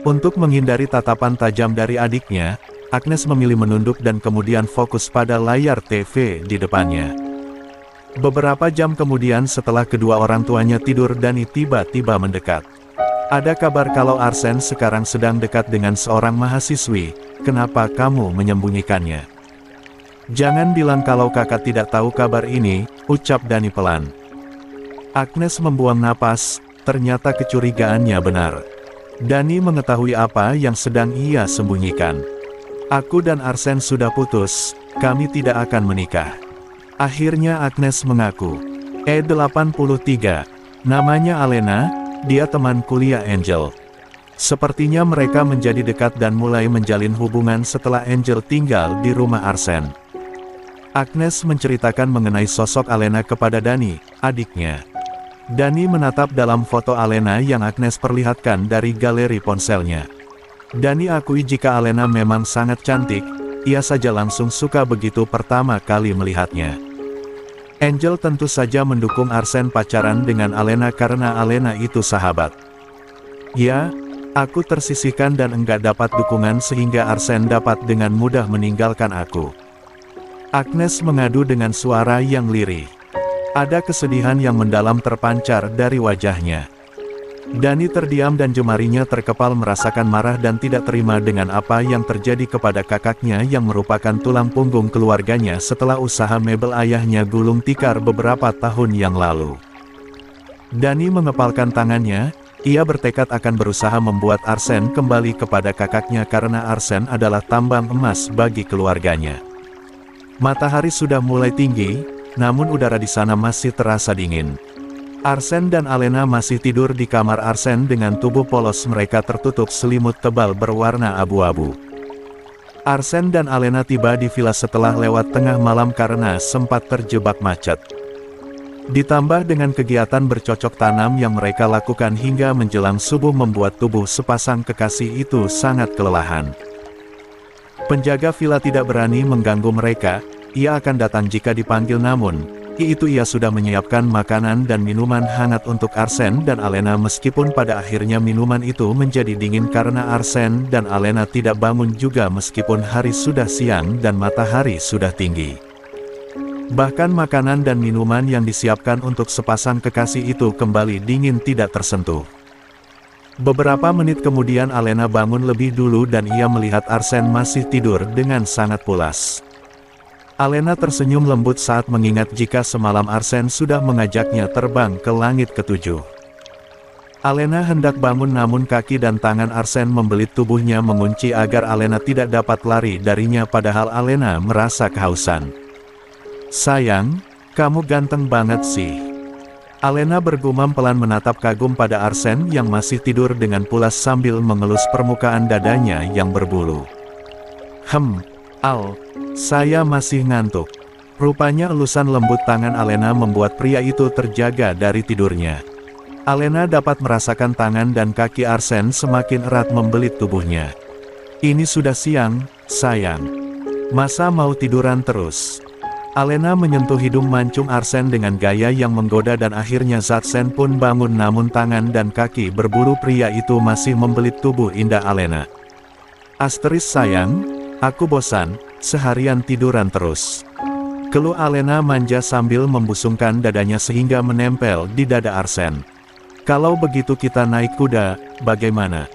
Untuk menghindari tatapan tajam dari adiknya, Agnes memilih menunduk dan kemudian fokus pada layar TV di depannya. Beberapa jam kemudian setelah kedua orang tuanya tidur, Dani tiba-tiba mendekat. "Ada kabar kalau Arsen sekarang sedang dekat dengan seorang mahasiswi, kenapa kamu menyembunyikannya?" "Jangan bilang kalau kakak tidak tahu kabar ini," ucap Dani pelan. Agnes membuang napas, ternyata kecurigaannya benar. Dani mengetahui apa yang sedang ia sembunyikan. "Aku dan Arsen sudah putus, kami tidak akan menikah," akhirnya Agnes mengaku. 83. Namanya Alena, dia teman kuliah Angel. Sepertinya mereka menjadi dekat dan mulai menjalin hubungan setelah Angel tinggal di rumah Arsen. Agnes menceritakan mengenai sosok Alena kepada Dani, adiknya. Dani menatap dalam foto Alena yang Agnes perlihatkan dari galeri ponselnya. Dani akui jika Alena memang sangat cantik, ia saja langsung suka begitu pertama kali melihatnya. Angel tentu saja mendukung Arsen pacaran dengan Alena karena Alena itu sahabat. "Ya, aku tersisihkan dan enggak dapat dukungan sehingga Arsen dapat dengan mudah meninggalkan aku," Agnes mengadu dengan suara yang lirih. Ada kesedihan yang mendalam terpancar dari wajahnya. Dani terdiam dan jemarinya terkepal merasakan marah dan tidak terima dengan apa yang terjadi kepada kakaknya yang merupakan tulang punggung keluarganya setelah usaha mebel ayahnya gulung tikar beberapa tahun yang lalu. Dani mengepalkan tangannya, ia bertekad akan berusaha membuat Arsen kembali kepada kakaknya karena Arsen adalah tambang emas bagi keluarganya. Matahari sudah mulai tinggi, namun udara di sana masih terasa dingin. Arsen dan Alena masih tidur di kamar Arsen dengan tubuh polos mereka tertutup selimut tebal berwarna abu-abu. Arsen dan Alena tiba di villa setelah lewat tengah malam karena sempat terjebak macet. Ditambah dengan kegiatan bercocok tanam yang mereka lakukan hingga menjelang subuh membuat tubuh sepasang kekasih itu sangat kelelahan. Penjaga villa tidak berani mengganggu mereka, ia akan datang jika dipanggil namun itu ia sudah menyiapkan makanan dan minuman hangat untuk Arsen dan Alena meskipun pada akhirnya minuman itu menjadi dingin karena Arsen dan Alena tidak bangun juga meskipun hari sudah siang dan matahari sudah tinggi. Bahkan makanan dan minuman yang disiapkan untuk sepasang kekasih itu kembali dingin tidak tersentuh. Beberapa menit kemudian Alena bangun lebih dulu dan ia melihat Arsen masih tidur dengan sangat pulas. Alena tersenyum lembut saat mengingat jika semalam Arsen sudah mengajaknya terbang ke langit ketujuh. Alena hendak bangun namun kaki dan tangan Arsen membelit tubuhnya mengunci agar Alena tidak dapat lari darinya padahal Alena merasa kehausan. "Sayang, kamu ganteng banget sih." Alena bergumam pelan menatap kagum pada Arsen yang masih tidur dengan pulas sambil mengelus permukaan dadanya yang berbulu. Al, saya masih ngantuk." Rupanya elusan lembut tangan Alena membuat pria itu terjaga dari tidurnya. Alena dapat merasakan tangan dan kaki Arsen semakin erat membelit tubuhnya. "Ini sudah siang, sayang. Masa mau tiduran terus?" Alena menyentuh hidung mancung Arsen dengan gaya yang menggoda dan akhirnya Zatsen pun bangun namun tangan dan kaki berbulu pria itu masih membelit tubuh indah Alena. "Asteris sayang, aku bosan, seharian tiduran terus." Keluh Alena manja sambil membusungkan dadanya sehingga menempel di dada Arsen. "Kalau begitu kita naik kuda, bagaimana?"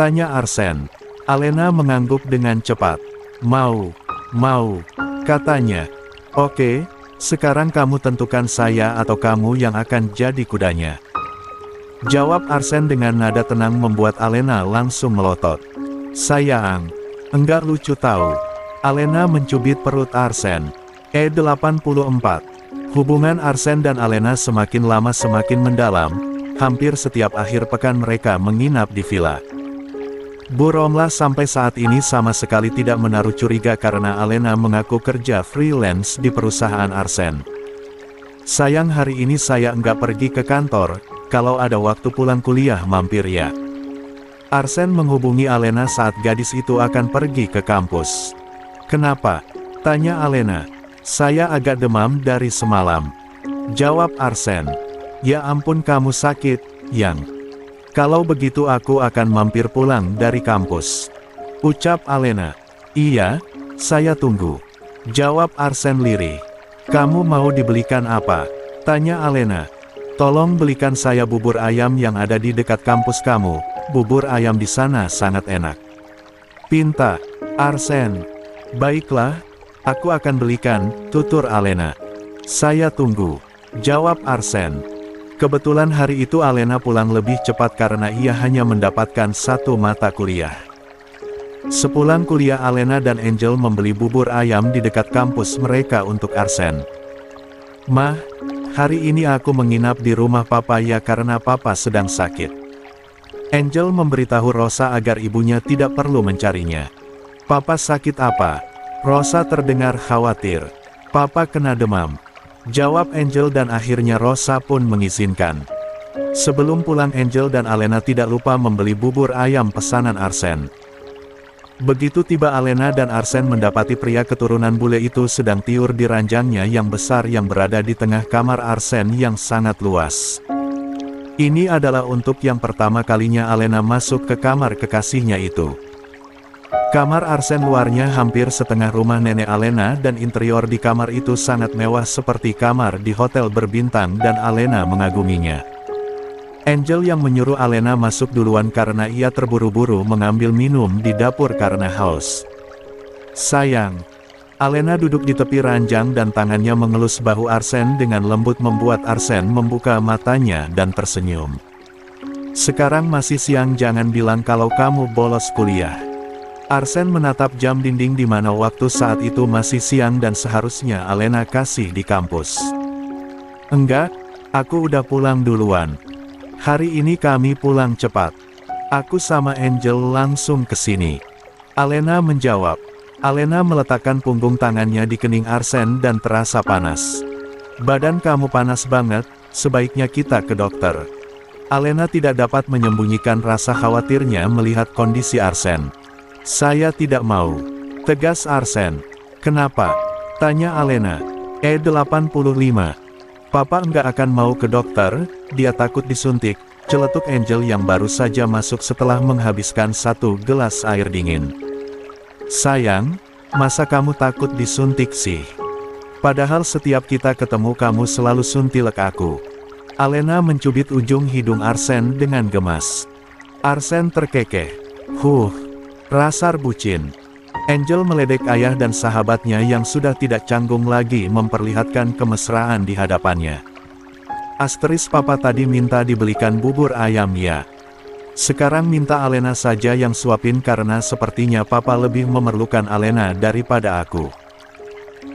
tanya Arsen. Alena mengangguk dengan cepat. Mau, katanya. "Oke, sekarang kamu tentukan saya atau kamu yang akan jadi kudanya," jawab Arsen dengan nada tenang membuat Alena langsung melotot. "Sayang, enggak lucu tahu." Alena mencubit perut Arsen. 84. Hubungan Arsen dan Alena semakin lama semakin mendalam, hampir setiap akhir pekan mereka menginap di villa. Bu Romlah sampai saat ini sama sekali tidak menaruh curiga karena Alena mengaku kerja freelance di perusahaan Arsen. "Sayang, hari ini saya enggak pergi ke kantor, kalau ada waktu pulang kuliah mampir ya." Arsen menghubungi Alena saat gadis itu akan pergi ke kampus. "Kenapa?" tanya Alena. "Saya agak demam dari semalam," jawab Arsen. "Ya ampun, kamu sakit, Yang? Kalau begitu aku akan mampir pulang dari kampus," ucap Alena. "Iya, saya tunggu," jawab Arsen lirih. "Kamu mau dibelikan apa?" tanya Alena. "Tolong belikan saya bubur ayam yang ada di dekat kampus kamu, bubur ayam di sana sangat enak," pinta Arsen. "Baiklah, aku akan belikan," tutur Alena. "Saya tunggu," jawab Arsen. Kebetulan hari itu Alena pulang lebih cepat karena ia hanya mendapatkan satu mata kuliah. Sepulang kuliah Alena dan Angel membeli bubur ayam di dekat kampus mereka untuk Arsen. "Mah, hari ini aku menginap di rumah papa ya karena papa sedang sakit." Angel memberitahu Rosa agar ibunya tidak perlu mencarinya. "Papa sakit apa?" Rosa terdengar khawatir. "Papa kena demam," jawab Angel dan akhirnya Rosa pun mengizinkan. Sebelum pulang Angel dan Alena tidak lupa membeli bubur ayam pesanan Arsen. Begitu tiba Alena dan Arsen mendapati pria keturunan bule itu sedang tiur di ranjangnya yang besar yang berada di tengah kamar Arsen yang sangat luas. Ini adalah untuk yang pertama kalinya Alena masuk ke kamar kekasihnya itu. Kamar Arsen luarnya hampir setengah rumah nenek Alena dan interior di kamar itu sangat mewah seperti kamar di hotel berbintang dan Alena mengaguminya. Angel yang menyuruh Alena masuk duluan karena ia terburu-buru mengambil minum di dapur karena haus. Sayang. Alena duduk di tepi ranjang dan tangannya mengelus bahu Arsen dengan lembut membuat Arsen membuka matanya dan tersenyum. Sekarang masih siang, jangan bilang kalau kamu bolos kuliah. Arsen menatap jam dinding di mana waktu saat itu masih siang dan seharusnya Alena kasih di kampus. Enggak, aku udah pulang duluan. Hari ini kami pulang cepat. Aku sama Angel langsung ke sini. Alena menjawab. Alena meletakkan punggung tangannya di kening Arsen dan terasa panas. Badan kamu panas banget, sebaiknya kita ke dokter. Alena tidak dapat menyembunyikan rasa khawatirnya melihat kondisi Arsen. Saya tidak mau, tegas Arsen. Kenapa? Tanya Alena. 85. Papa enggak akan mau ke dokter, dia takut disuntik, celetuk Angel yang baru saja masuk setelah menghabiskan 1 gelas air dingin. Sayang, masa kamu takut disuntik sih? Padahal setiap kita ketemu kamu selalu suntilek aku. Alena mencubit ujung hidung Arsen dengan gemas. Arsen terkekeh. Rasar bucin. Angel meledek ayah dan sahabatnya yang sudah tidak canggung lagi memperlihatkan kemesraan di hadapannya. Papa tadi minta dibelikan bubur ayam ya. Sekarang minta Alena saja yang suapin karena sepertinya papa lebih memerlukan Alena daripada aku.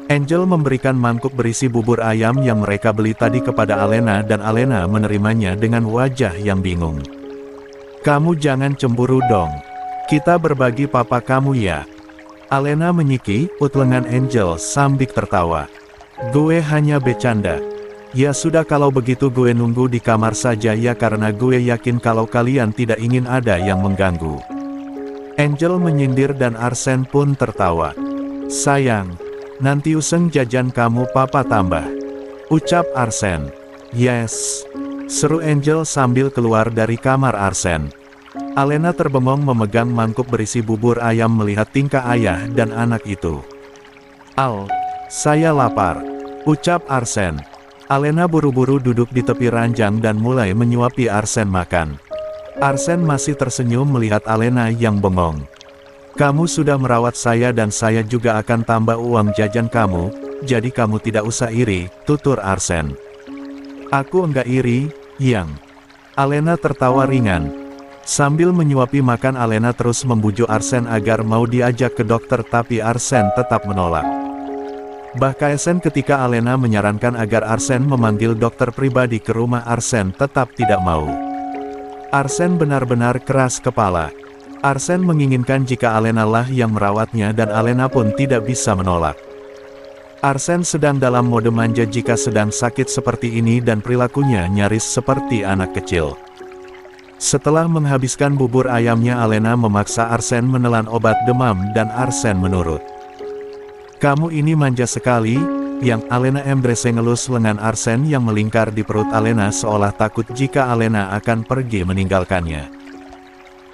Angel memberikan mangkuk berisi bubur ayam yang mereka beli tadi kepada Alena dan Alena menerimanya dengan wajah yang bingung. Kamu jangan cemburu dong. Kita berbagi papa kamu ya. Alena menyiki-ut lengan Angel sambil tertawa. Gue hanya bercanda. Ya sudah kalau begitu gue nunggu di kamar saja ya karena gue yakin kalau kalian tidak ingin ada yang mengganggu. Angel menyindir dan Arsen pun tertawa. Sayang, nanti useng jajan kamu papa tambah. Ucap Arsen. Yes. Seru Angel sambil keluar dari kamar Arsen. Alena terbengong memegang mangkuk berisi bubur ayam melihat tingkah ayah dan anak itu. Al, saya lapar, ucap Arsen. Alena buru-buru duduk di tepi ranjang dan mulai menyuapi Arsen makan. Arsen masih tersenyum melihat Alena yang bengong. Kamu sudah merawat saya dan saya juga akan tambah uang jajan kamu, jadi kamu tidak usah iri, tutur Arsen. Aku enggak iri, Yang. Alena tertawa ringan. Sambil menyuapi makan Alena terus membujuk Arsen agar mau diajak ke dokter tapi Arsen tetap menolak. Bahkan ketika Alena menyarankan agar Arsen memanggil dokter pribadi ke rumah Arsen tetap tidak mau. Arsen benar-benar keras kepala. Arsen menginginkan jika Alena lah yang merawatnya dan Alena pun tidak bisa menolak. Arsen sedang dalam mode manja jika sedang sakit seperti ini dan perilakunya nyaris seperti anak kecil. Setelah menghabiskan bubur ayamnya Alena memaksa Arsen menelan obat demam dan Arsen menurut. Kamu ini manja sekali, Yang. Alena embrace ngelus lengan Arsen yang melingkar di perut Alena seolah takut jika Alena akan pergi meninggalkannya.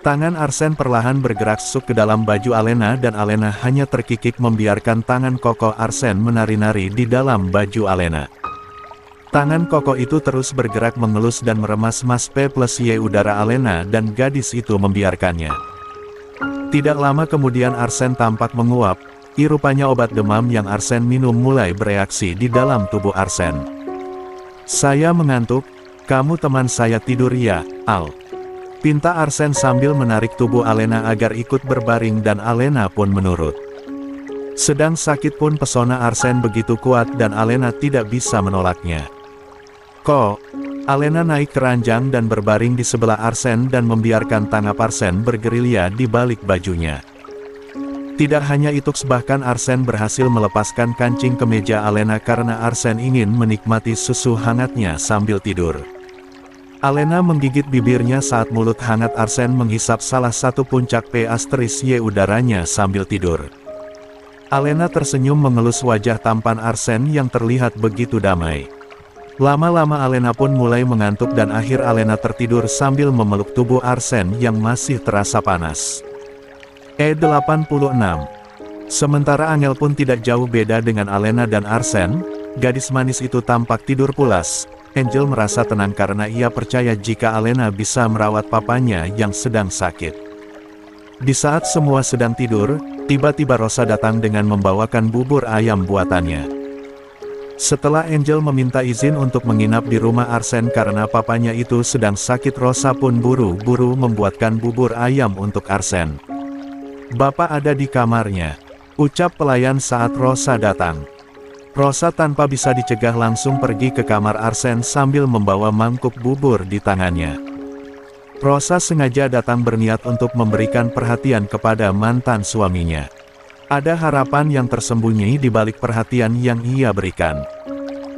Tangan Arsen perlahan bergerak masuk ke dalam baju Alena dan Alena hanya terkikik membiarkan tangan kokoh Arsen menari-nari di dalam baju Alena. Tangan kokoh itu terus bergerak mengelus dan meremas +Y udara Alena dan gadis itu membiarkannya. Tidak lama kemudian Arsen tampak menguap, rupanya obat demam yang Arsen minum mulai bereaksi di dalam tubuh Arsen. Saya mengantuk, kamu teman saya tidur ya, Al. Pinta Arsen sambil menarik tubuh Alena agar ikut berbaring dan Alena pun menurut. Sedang sakit pun pesona Arsen begitu kuat dan Alena tidak bisa menolaknya. Kok? Alena naik ke ranjang dan berbaring di sebelah Arsen dan membiarkan tangan Arsen bergerilya di balik bajunya. Tidak hanya itu, bahkan Arsen berhasil melepaskan kancing kemeja Alena karena Arsen ingin menikmati susu hangatnya sambil tidur. Alena menggigit bibirnya saat mulut hangat Arsen menghisap salah satu puncak *Y udaranya sambil tidur. Alena tersenyum mengelus wajah tampan Arsen yang terlihat begitu damai. Lama-lama Alena pun mulai mengantuk dan akhir Alena tertidur sambil memeluk tubuh Arsen yang masih terasa panas. 86. Sementara Angel pun tidak jauh beda dengan Alena dan Arsen, gadis manis itu tampak tidur pulas, Angel merasa tenang karena ia percaya jika Alena bisa merawat papanya yang sedang sakit. Di saat semua sedang tidur, tiba-tiba Rosa datang dengan membawakan bubur ayam buatannya. Setelah Angel meminta izin untuk menginap di rumah Arsene karena papanya itu sedang sakit, Rosa pun buru-buru membuatkan bubur ayam untuk Arsene. "Bapak ada di kamarnya," ucap pelayan saat Rosa datang. Rosa tanpa bisa dicegah langsung pergi ke kamar Arsene sambil membawa mangkuk bubur di tangannya. Rosa sengaja datang berniat untuk memberikan perhatian kepada mantan suaminya. Ada harapan yang tersembunyi di balik perhatian yang ia berikan.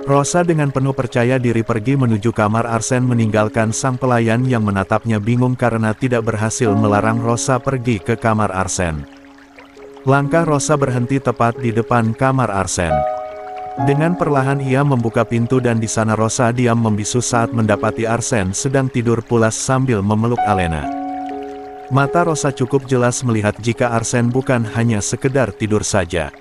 Rosa dengan penuh percaya diri pergi menuju kamar Arsene meninggalkan sang pelayan yang menatapnya bingung karena tidak berhasil melarang Rosa pergi ke kamar Arsene. Langkah Rosa berhenti tepat di depan kamar Arsene. Dengan perlahan ia membuka pintu dan di sana Rosa diam membisu saat mendapati Arsene sedang tidur pulas sambil memeluk Alena. Mata Rosa cukup jelas melihat jika Arsene bukan hanya sekedar tidur saja.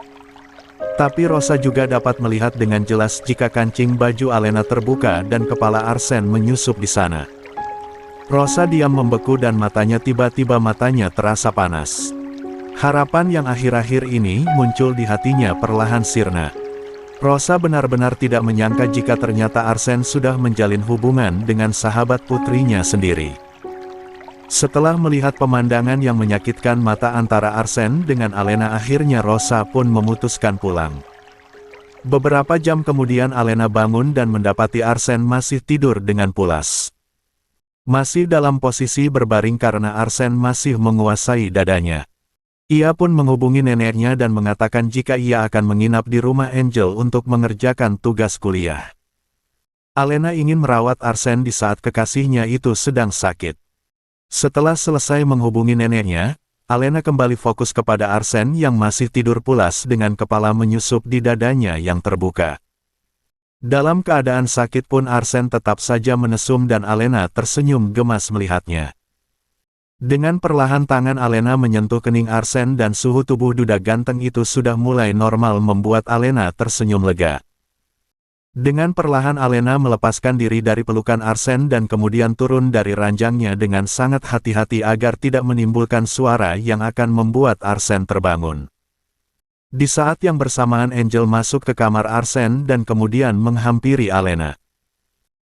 Tapi Rosa juga dapat melihat dengan jelas jika kancing baju Alena terbuka dan kepala Arsene menyusup di sana. Rosa diam membeku dan matanya tiba-tiba terasa panas. Harapan yang akhir-akhir ini muncul di hatinya perlahan sirna. Rosa benar-benar tidak menyangka jika ternyata Arsene sudah menjalin hubungan dengan sahabat putrinya sendiri. Setelah melihat pemandangan yang menyakitkan mata antara Arsene dengan Alena, akhirnya Rosa pun memutuskan pulang. Beberapa jam kemudian Alena bangun dan mendapati Arsene masih tidur dengan pulas. Masih dalam posisi berbaring karena Arsene masih menguasai dadanya. Ia pun menghubungi neneknya dan mengatakan jika ia akan menginap di rumah Angel untuk mengerjakan tugas kuliah. Alena ingin merawat Arsene di saat kekasihnya itu sedang sakit. Setelah selesai menghubungi neneknya, Alena kembali fokus kepada Arsene yang masih tidur pulas dengan kepala menyusup di dadanya yang terbuka. Dalam keadaan sakit pun Arsene tetap saja menesum dan Alena tersenyum gemas melihatnya. Dengan perlahan tangan Alena menyentuh kening Arsene dan suhu tubuh duda ganteng itu sudah mulai normal membuat Alena tersenyum lega. Dengan perlahan Alena melepaskan diri dari pelukan Arsene dan kemudian turun dari ranjangnya dengan sangat hati-hati agar tidak menimbulkan suara yang akan membuat Arsene terbangun. Di saat yang bersamaan Angel masuk ke kamar Arsene dan kemudian menghampiri Alena.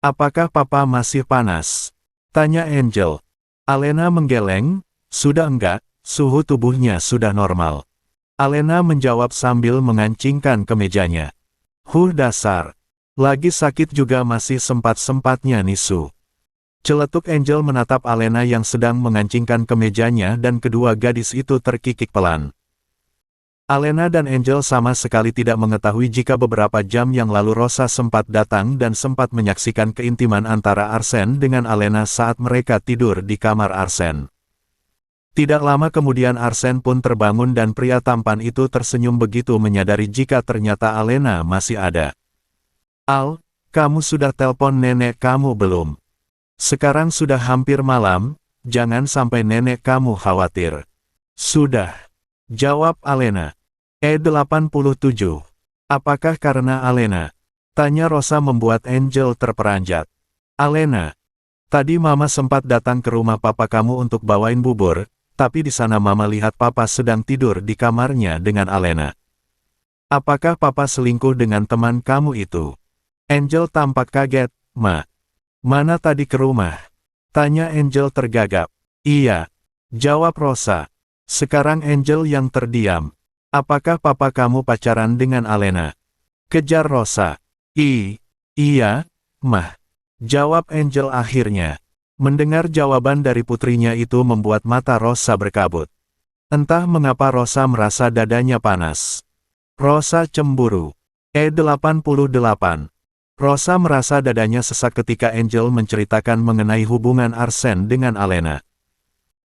"Apakah papa masih panas?" tanya Angel. Alena menggeleng, "Sudah enggak, suhu tubuhnya sudah normal." Alena menjawab sambil mengancingkan kemejanya. Dasar. Lagi sakit juga masih sempat-sempatnya nisu." Celetuk Angel menatap Alena yang sedang mengancingkan kemejanya dan kedua gadis itu terkikik pelan. Alena dan Angel sama sekali tidak mengetahui jika beberapa jam yang lalu Rosa sempat datang dan sempat menyaksikan keintiman antara Arsene dengan Alena saat mereka tidur di kamar Arsene. Tidak lama kemudian Arsene pun terbangun dan pria tampan itu tersenyum begitu menyadari jika ternyata Alena masih ada. "Al, kamu sudah telepon nenek kamu belum? Sekarang sudah hampir malam, jangan sampai nenek kamu khawatir." "Sudah," jawab Alena. 87. Apakah karena Alena? Tanya Rosa membuat Angel terperanjat. "Alena, tadi mama sempat datang ke rumah papa kamu untuk bawain bubur, tapi di sana mama lihat papa sedang tidur di kamarnya dengan Alena. Apakah papa selingkuh dengan teman kamu itu?" Angel tampak kaget. Mana tadi ke rumah?" tanya Angel tergagap. "Iya," jawab Rosa. Sekarang Angel yang terdiam. "Apakah papa kamu pacaran dengan Alena?" kejar Rosa. Iya, Mah," jawab Angel akhirnya. Mendengar jawaban dari putrinya itu membuat mata Rosa berkabut. Entah mengapa Rosa merasa dadanya panas. Rosa cemburu. 88. Rosa merasa dadanya sesak ketika Angel menceritakan mengenai hubungan Arsene dengan Alena.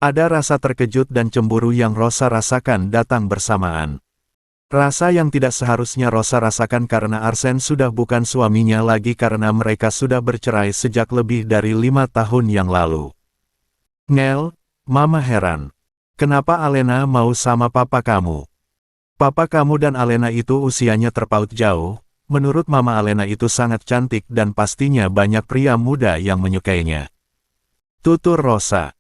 Ada rasa terkejut dan cemburu yang Rosa rasakan datang bersamaan. Rasa yang tidak seharusnya Rosa rasakan karena Arsene sudah bukan suaminya lagi karena mereka sudah bercerai sejak lebih dari 5 tahun yang lalu. "Ngel, mama heran. Kenapa Alena mau sama papa kamu? Papa kamu dan Alena itu usianya terpaut jauh, Menurut Mama Alena itu sangat cantik dan pastinya banyak pria muda yang menyukainya. Tutur Rosa.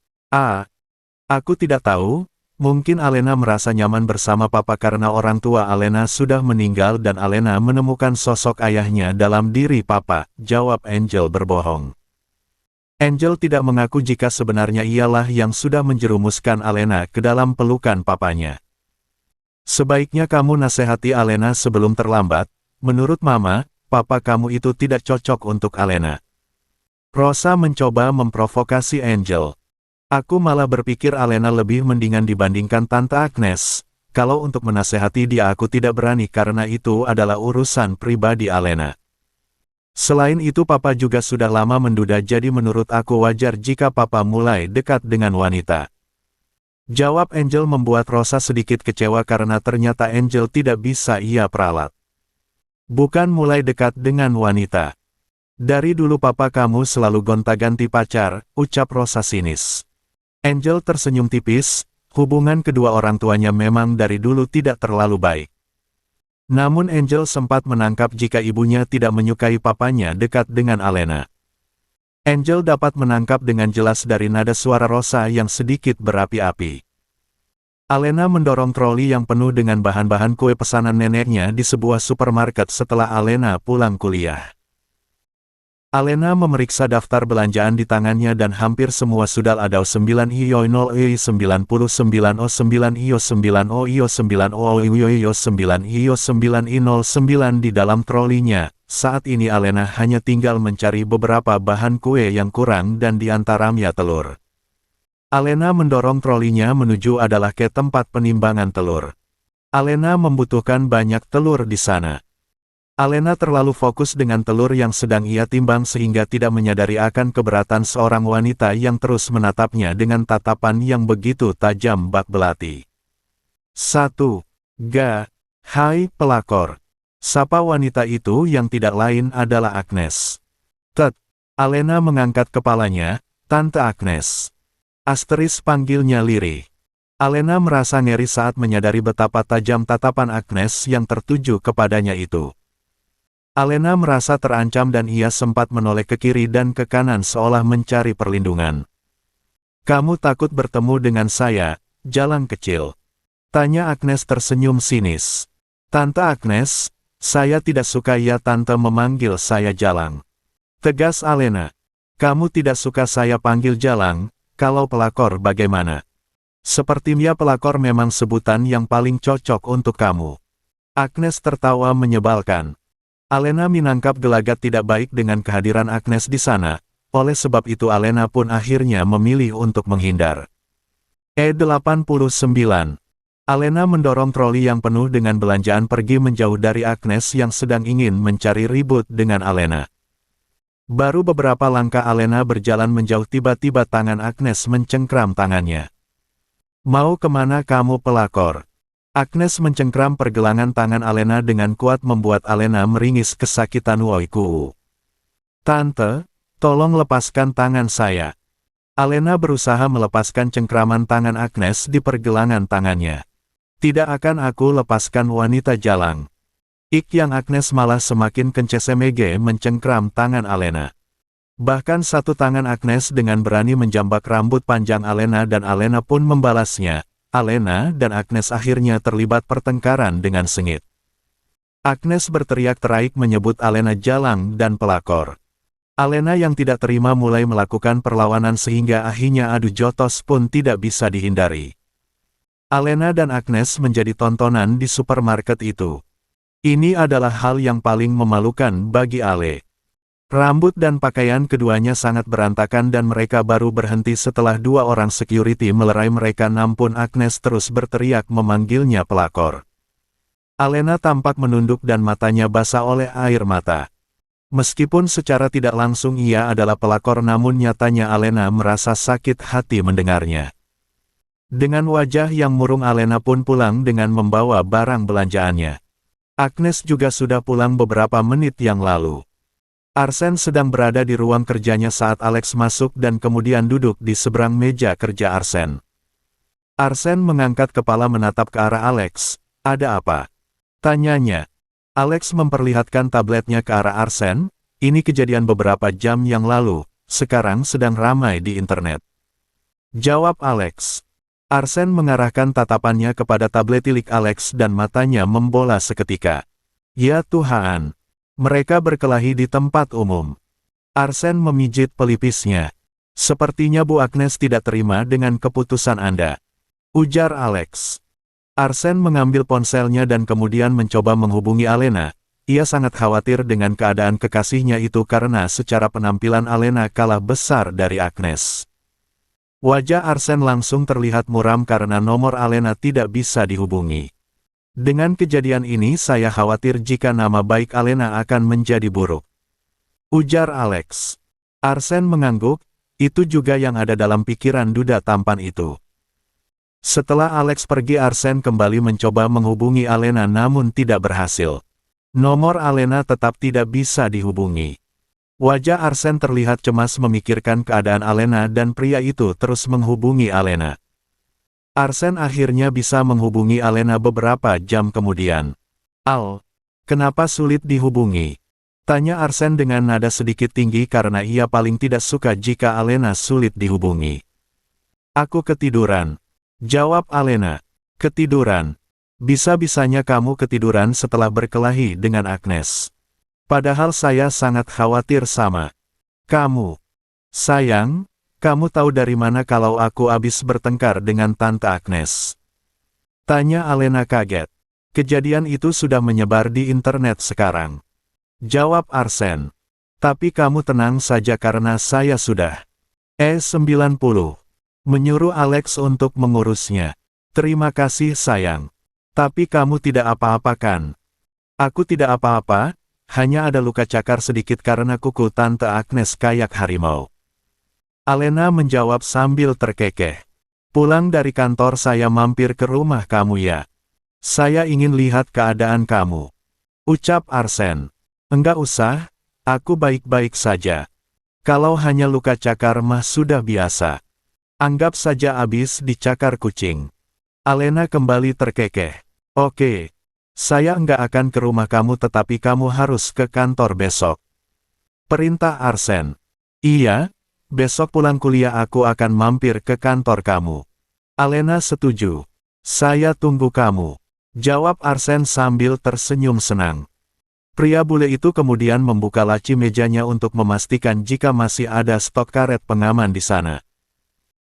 Aku tidak tahu, mungkin Alena merasa nyaman bersama papa karena orang tua Alena sudah meninggal dan Alena menemukan sosok ayahnya dalam diri papa, jawab Angel berbohong. Angel tidak mengaku jika sebenarnya ialah yang sudah menjerumuskan Alena ke dalam pelukan papanya. Sebaiknya kamu nasihati Alena sebelum terlambat, menurut Mama, papa kamu itu tidak cocok untuk Alena. Rosa mencoba memprovokasi Angel. Aku malah berpikir Alena lebih mendingan dibandingkan Tante Agnes. Kalau untuk menasehati dia aku tidak berani karena itu adalah urusan pribadi Alena. Selain itu papa juga sudah lama menduda jadi menurut aku wajar jika papa mulai dekat dengan wanita. Jawab Angel membuat Rosa sedikit kecewa karena ternyata Angel tidak bisa ia peralat. Bukan mulai dekat dengan wanita. Dari dulu papa kamu selalu gonta-ganti pacar, ucap Rosa sinis. Angel tersenyum tipis, hubungan kedua orang tuanya memang dari dulu tidak terlalu baik. Namun Angel sempat menangkap jika ibunya tidak menyukai papanya dekat dengan Alena. Angel dapat menangkap dengan jelas dari nada suara Rosa yang sedikit berapi-api. Alena mendorong troli yang penuh dengan bahan-bahan kue pesanan neneknya di sebuah supermarket setelah Alena pulang kuliah. Alena memeriksa daftar belanjaan di tangannya dan hampir semua sudah ada 9 IO 0 I 99 O 9 IO 9 O IO 9 O IO 9 IO 9 I 09 di dalam trolinya. Saat ini Alena hanya tinggal mencari beberapa bahan kue yang kurang dan diantaranya telur. Alena mendorong trolinya menuju adalah ke tempat penimbangan telur. Alena membutuhkan banyak telur di sana. Alena terlalu fokus dengan telur yang sedang ia timbang sehingga tidak menyadari akan keberatan seorang wanita yang terus menatapnya dengan tatapan yang begitu tajam bak belati. 1. Hai pelakor. Sapa wanita itu yang tidak lain adalah Agnes. Alena mengangkat kepalanya, Tante Agnes. Asteris panggilnya lirih. Alena merasa ngeri saat menyadari betapa tajam tatapan Agnes yang tertuju kepadanya itu. Alena merasa terancam dan ia sempat menoleh ke kiri dan ke kanan seolah mencari perlindungan. Kamu takut bertemu dengan saya, Jalang kecil? Tanya Agnes tersenyum sinis. Tante Agnes, saya tidak suka ya Tante memanggil saya Jalang. Tegas Alena. Kamu tidak suka saya panggil Jalang, kalau pelakor bagaimana? Sepertinya pelakor memang sebutan yang paling cocok untuk kamu. Agnes tertawa menyebalkan. Alena menangkap gelagat tidak baik dengan kehadiran Agnes di sana, oleh sebab itu Alena pun akhirnya memilih untuk menghindar. 89. Alena mendorong troli yang penuh dengan belanjaan pergi menjauh dari Agnes yang sedang ingin mencari ribut dengan Alena. Baru beberapa langkah Alena berjalan menjauh tiba-tiba tangan Agnes mencengkram tangannya. Mau kemana kamu pelakor? Agnes mencengkram pergelangan tangan Alena dengan kuat membuat Alena meringis kesakitan woiku. Tante, tolong lepaskan tangan saya. Alena berusaha melepaskan cengkraman tangan Agnes di pergelangan tangannya. Tidak akan aku lepaskan wanita Jalang. Yang Agnes malah semakin kencesemege mencengkram tangan Alena. Bahkan satu tangan Agnes dengan berani menjambak rambut panjang Alena dan Alena pun membalasnya. Alena dan Agnes akhirnya terlibat pertengkaran dengan sengit. Agnes berteriak teraik menyebut Alena Jalang dan pelakor. Alena yang tidak terima mulai melakukan perlawanan sehingga akhirnya adu jotos pun tidak bisa dihindari. Alena dan Agnes menjadi tontonan di supermarket itu. Ini adalah hal yang paling memalukan bagi Ale. Rambut dan pakaian keduanya sangat berantakan dan mereka baru berhenti setelah dua orang security melerai mereka namun Agnes terus berteriak memanggilnya pelakor. Alena tampak menunduk dan matanya basah oleh air mata. Meskipun secara tidak langsung ia adalah pelakor namun nyatanya Alena merasa sakit hati mendengarnya. Dengan wajah yang murung Alena pun pulang dengan membawa barang belanjaannya. Agnes juga sudah pulang beberapa menit yang lalu. Arsen sedang berada di ruang kerjanya saat Alex masuk dan kemudian duduk di seberang meja kerja Arsen. Arsen mengangkat kepala menatap ke arah Alex. Ada apa? Tanyanya. Alex memperlihatkan tabletnya ke arah Arsen. Ini kejadian beberapa jam yang lalu, sekarang sedang ramai di internet. Jawab Alex. Arsen mengarahkan tatapannya kepada tablet milik Alex dan matanya membola seketika. Ya Tuhan! Mereka berkelahi di tempat umum. Arsen memijit pelipisnya. Sepertinya Bu Agnes tidak terima dengan keputusan Anda. Ujar Alex. Arsen mengambil ponselnya dan kemudian mencoba menghubungi Alena. Ia sangat khawatir dengan keadaan kekasihnya itu karena secara penampilan Alena kalah besar dari Agnes. Wajah Arsen langsung terlihat muram karena nomor Alena tidak bisa dihubungi. Dengan kejadian ini saya khawatir jika nama baik Alena akan menjadi buruk. Ujar Alex. Arsen mengangguk, itu juga yang ada dalam pikiran duda tampan itu. Setelah Alex pergi Arsen kembali mencoba menghubungi Alena namun tidak berhasil. Nomor Alena tetap tidak bisa dihubungi. Wajah Arsen terlihat cemas memikirkan keadaan Alena dan pria itu terus menghubungi Alena. Arsen akhirnya bisa menghubungi Alena beberapa jam kemudian. Al, kenapa sulit dihubungi? Tanya Arsen dengan nada sedikit tinggi karena ia paling tidak suka jika Alena sulit dihubungi. Aku ketiduran. Jawab Alena. Ketiduran. Bisa-bisanya kamu ketiduran setelah berkelahi dengan Agnes. Padahal saya sangat khawatir sama kamu. Sayang, kamu tahu dari mana kalau aku habis bertengkar dengan Tante Agnes? Tanya Alena kaget. Kejadian itu sudah menyebar di internet sekarang. Jawab Arsen. Tapi kamu tenang saja karena saya sudah E90. Menyuruh Alex untuk mengurusnya. Terima kasih sayang. Tapi kamu tidak apa-apa kan? Aku tidak apa-apa, hanya ada luka cakar sedikit karena kuku Tante Agnes kayak harimau. Alena menjawab sambil terkekeh. Pulang dari kantor saya mampir ke rumah kamu ya. Saya ingin lihat keadaan kamu. Ucap Arsen. Enggak usah, aku baik-baik saja. Kalau hanya luka cakar mah sudah biasa. Anggap saja abis dicakar kucing. Alena kembali terkekeh. Oke. Saya enggak akan ke rumah kamu tetapi kamu harus ke kantor besok. Perintah Arsen. Iya, besok pulang kuliah aku akan mampir ke kantor kamu. Alena setuju. Saya tunggu kamu. Jawab Arsen sambil tersenyum senang. Pria bule itu kemudian membuka laci mejanya untuk memastikan jika masih ada stok karet pengaman di sana.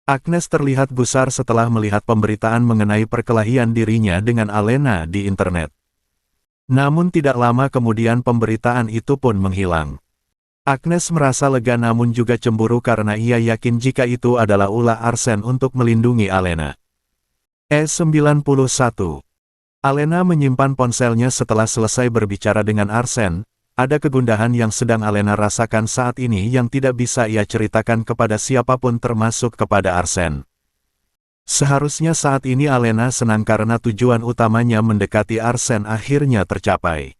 Agnes terlihat gusar setelah melihat pemberitaan mengenai perkelahian dirinya dengan Alena di internet. Namun tidak lama kemudian pemberitaan itu pun menghilang. Agnes merasa lega namun juga cemburu karena ia yakin jika itu adalah ulah Arsen untuk melindungi Alena. E91. Alena menyimpan ponselnya setelah selesai berbicara dengan Arsen. Ada kegundahan yang sedang Alena rasakan saat ini yang tidak bisa ia ceritakan kepada siapapun termasuk kepada Arsen. Seharusnya saat ini Alena senang karena tujuan utamanya mendekati Arsen akhirnya tercapai.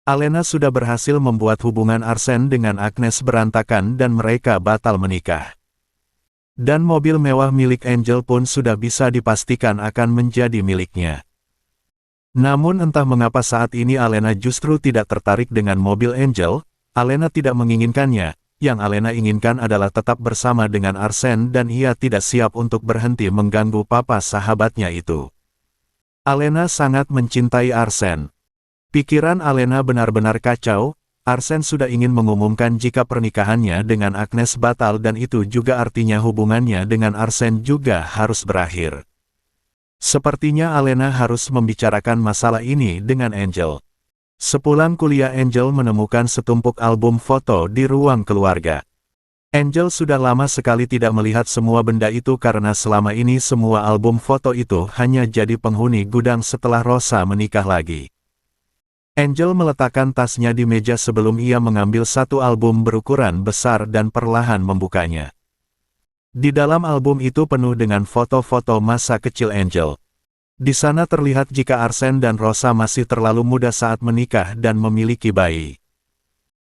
Alena sudah berhasil membuat hubungan Arsen dengan Agnes berantakan dan mereka batal menikah. Dan mobil mewah milik Angel pun sudah bisa dipastikan akan menjadi miliknya. Namun entah mengapa saat ini Alena justru tidak tertarik dengan mobil Angel. Alena tidak menginginkannya. Yang Alena inginkan adalah tetap bersama dengan Arsen dan ia tidak siap untuk berhenti mengganggu papa sahabatnya itu. Alena sangat mencintai Arsen. Pikiran Alena benar-benar kacau. Arsen sudah ingin mengumumkan jika pernikahannya dengan Agnes batal dan itu juga artinya hubungannya dengan Arsen juga harus berakhir. Sepertinya Alena harus membicarakan masalah ini dengan Angel. Sepulang kuliah Angel menemukan setumpuk album foto di ruang keluarga. Angel sudah lama sekali tidak melihat semua benda itu karena selama ini semua album foto itu hanya jadi penghuni gudang setelah Rosa menikah lagi. Angel meletakkan tasnya di meja sebelum ia mengambil satu album berukuran besar dan perlahan membukanya. Di dalam album itu penuh dengan foto-foto masa kecil Angel. Di sana terlihat jika Arsen dan Rosa masih terlalu muda saat menikah dan memiliki bayi.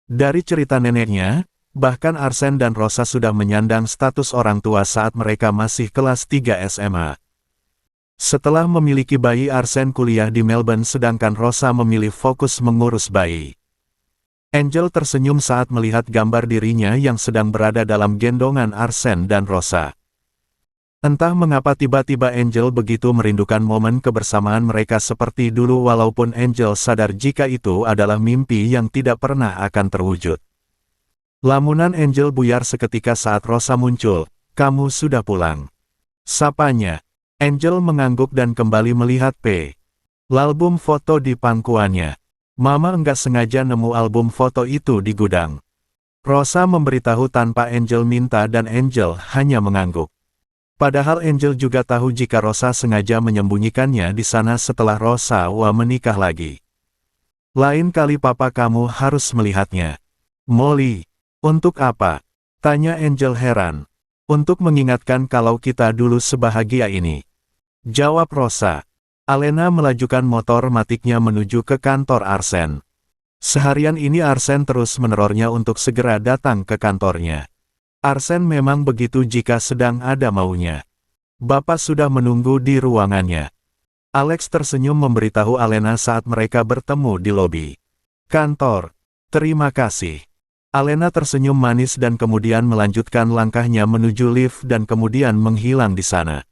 Dari cerita neneknya, bahkan Arsen dan Rosa sudah menyandang status orang tua saat mereka masih kelas 3 SMA. Setelah memiliki bayi, Arsene kuliah di Melbourne sedangkan Rosa memilih fokus mengurus bayi. Angel tersenyum saat melihat gambar dirinya yang sedang berada dalam gendongan Arsene dan Rosa. Entah mengapa tiba-tiba Angel begitu merindukan momen kebersamaan mereka seperti dulu, walaupun Angel sadar jika itu adalah mimpi yang tidak pernah akan terwujud. Lamunan Angel buyar seketika saat Rosa muncul. "Kamu sudah pulang?" sapanya. Angel mengangguk dan kembali melihat album foto di pangkuannya. Mama enggak sengaja nemu album foto itu di gudang. Rosa memberitahu tanpa Angel minta dan Angel hanya mengangguk. Padahal Angel juga tahu jika Rosa sengaja menyembunyikannya di sana setelah Rosa menikah lagi. "Lain kali papa kamu harus melihatnya." "Molly, untuk apa?" tanya Angel heran. "Untuk mengingatkan kalau kita dulu sebahagia ini," jawab Rosa. Alena melajukan motor matiknya menuju ke kantor Arsene. Seharian ini Arsene terus menerornya untuk segera datang ke kantornya. Arsene memang begitu jika sedang ada maunya. "Bapak sudah menunggu di ruangannya." Alex tersenyum memberitahu Alena saat mereka bertemu di lobi kantor. "Terima kasih." Alena tersenyum manis dan kemudian melanjutkan langkahnya menuju lift dan kemudian menghilang di sana.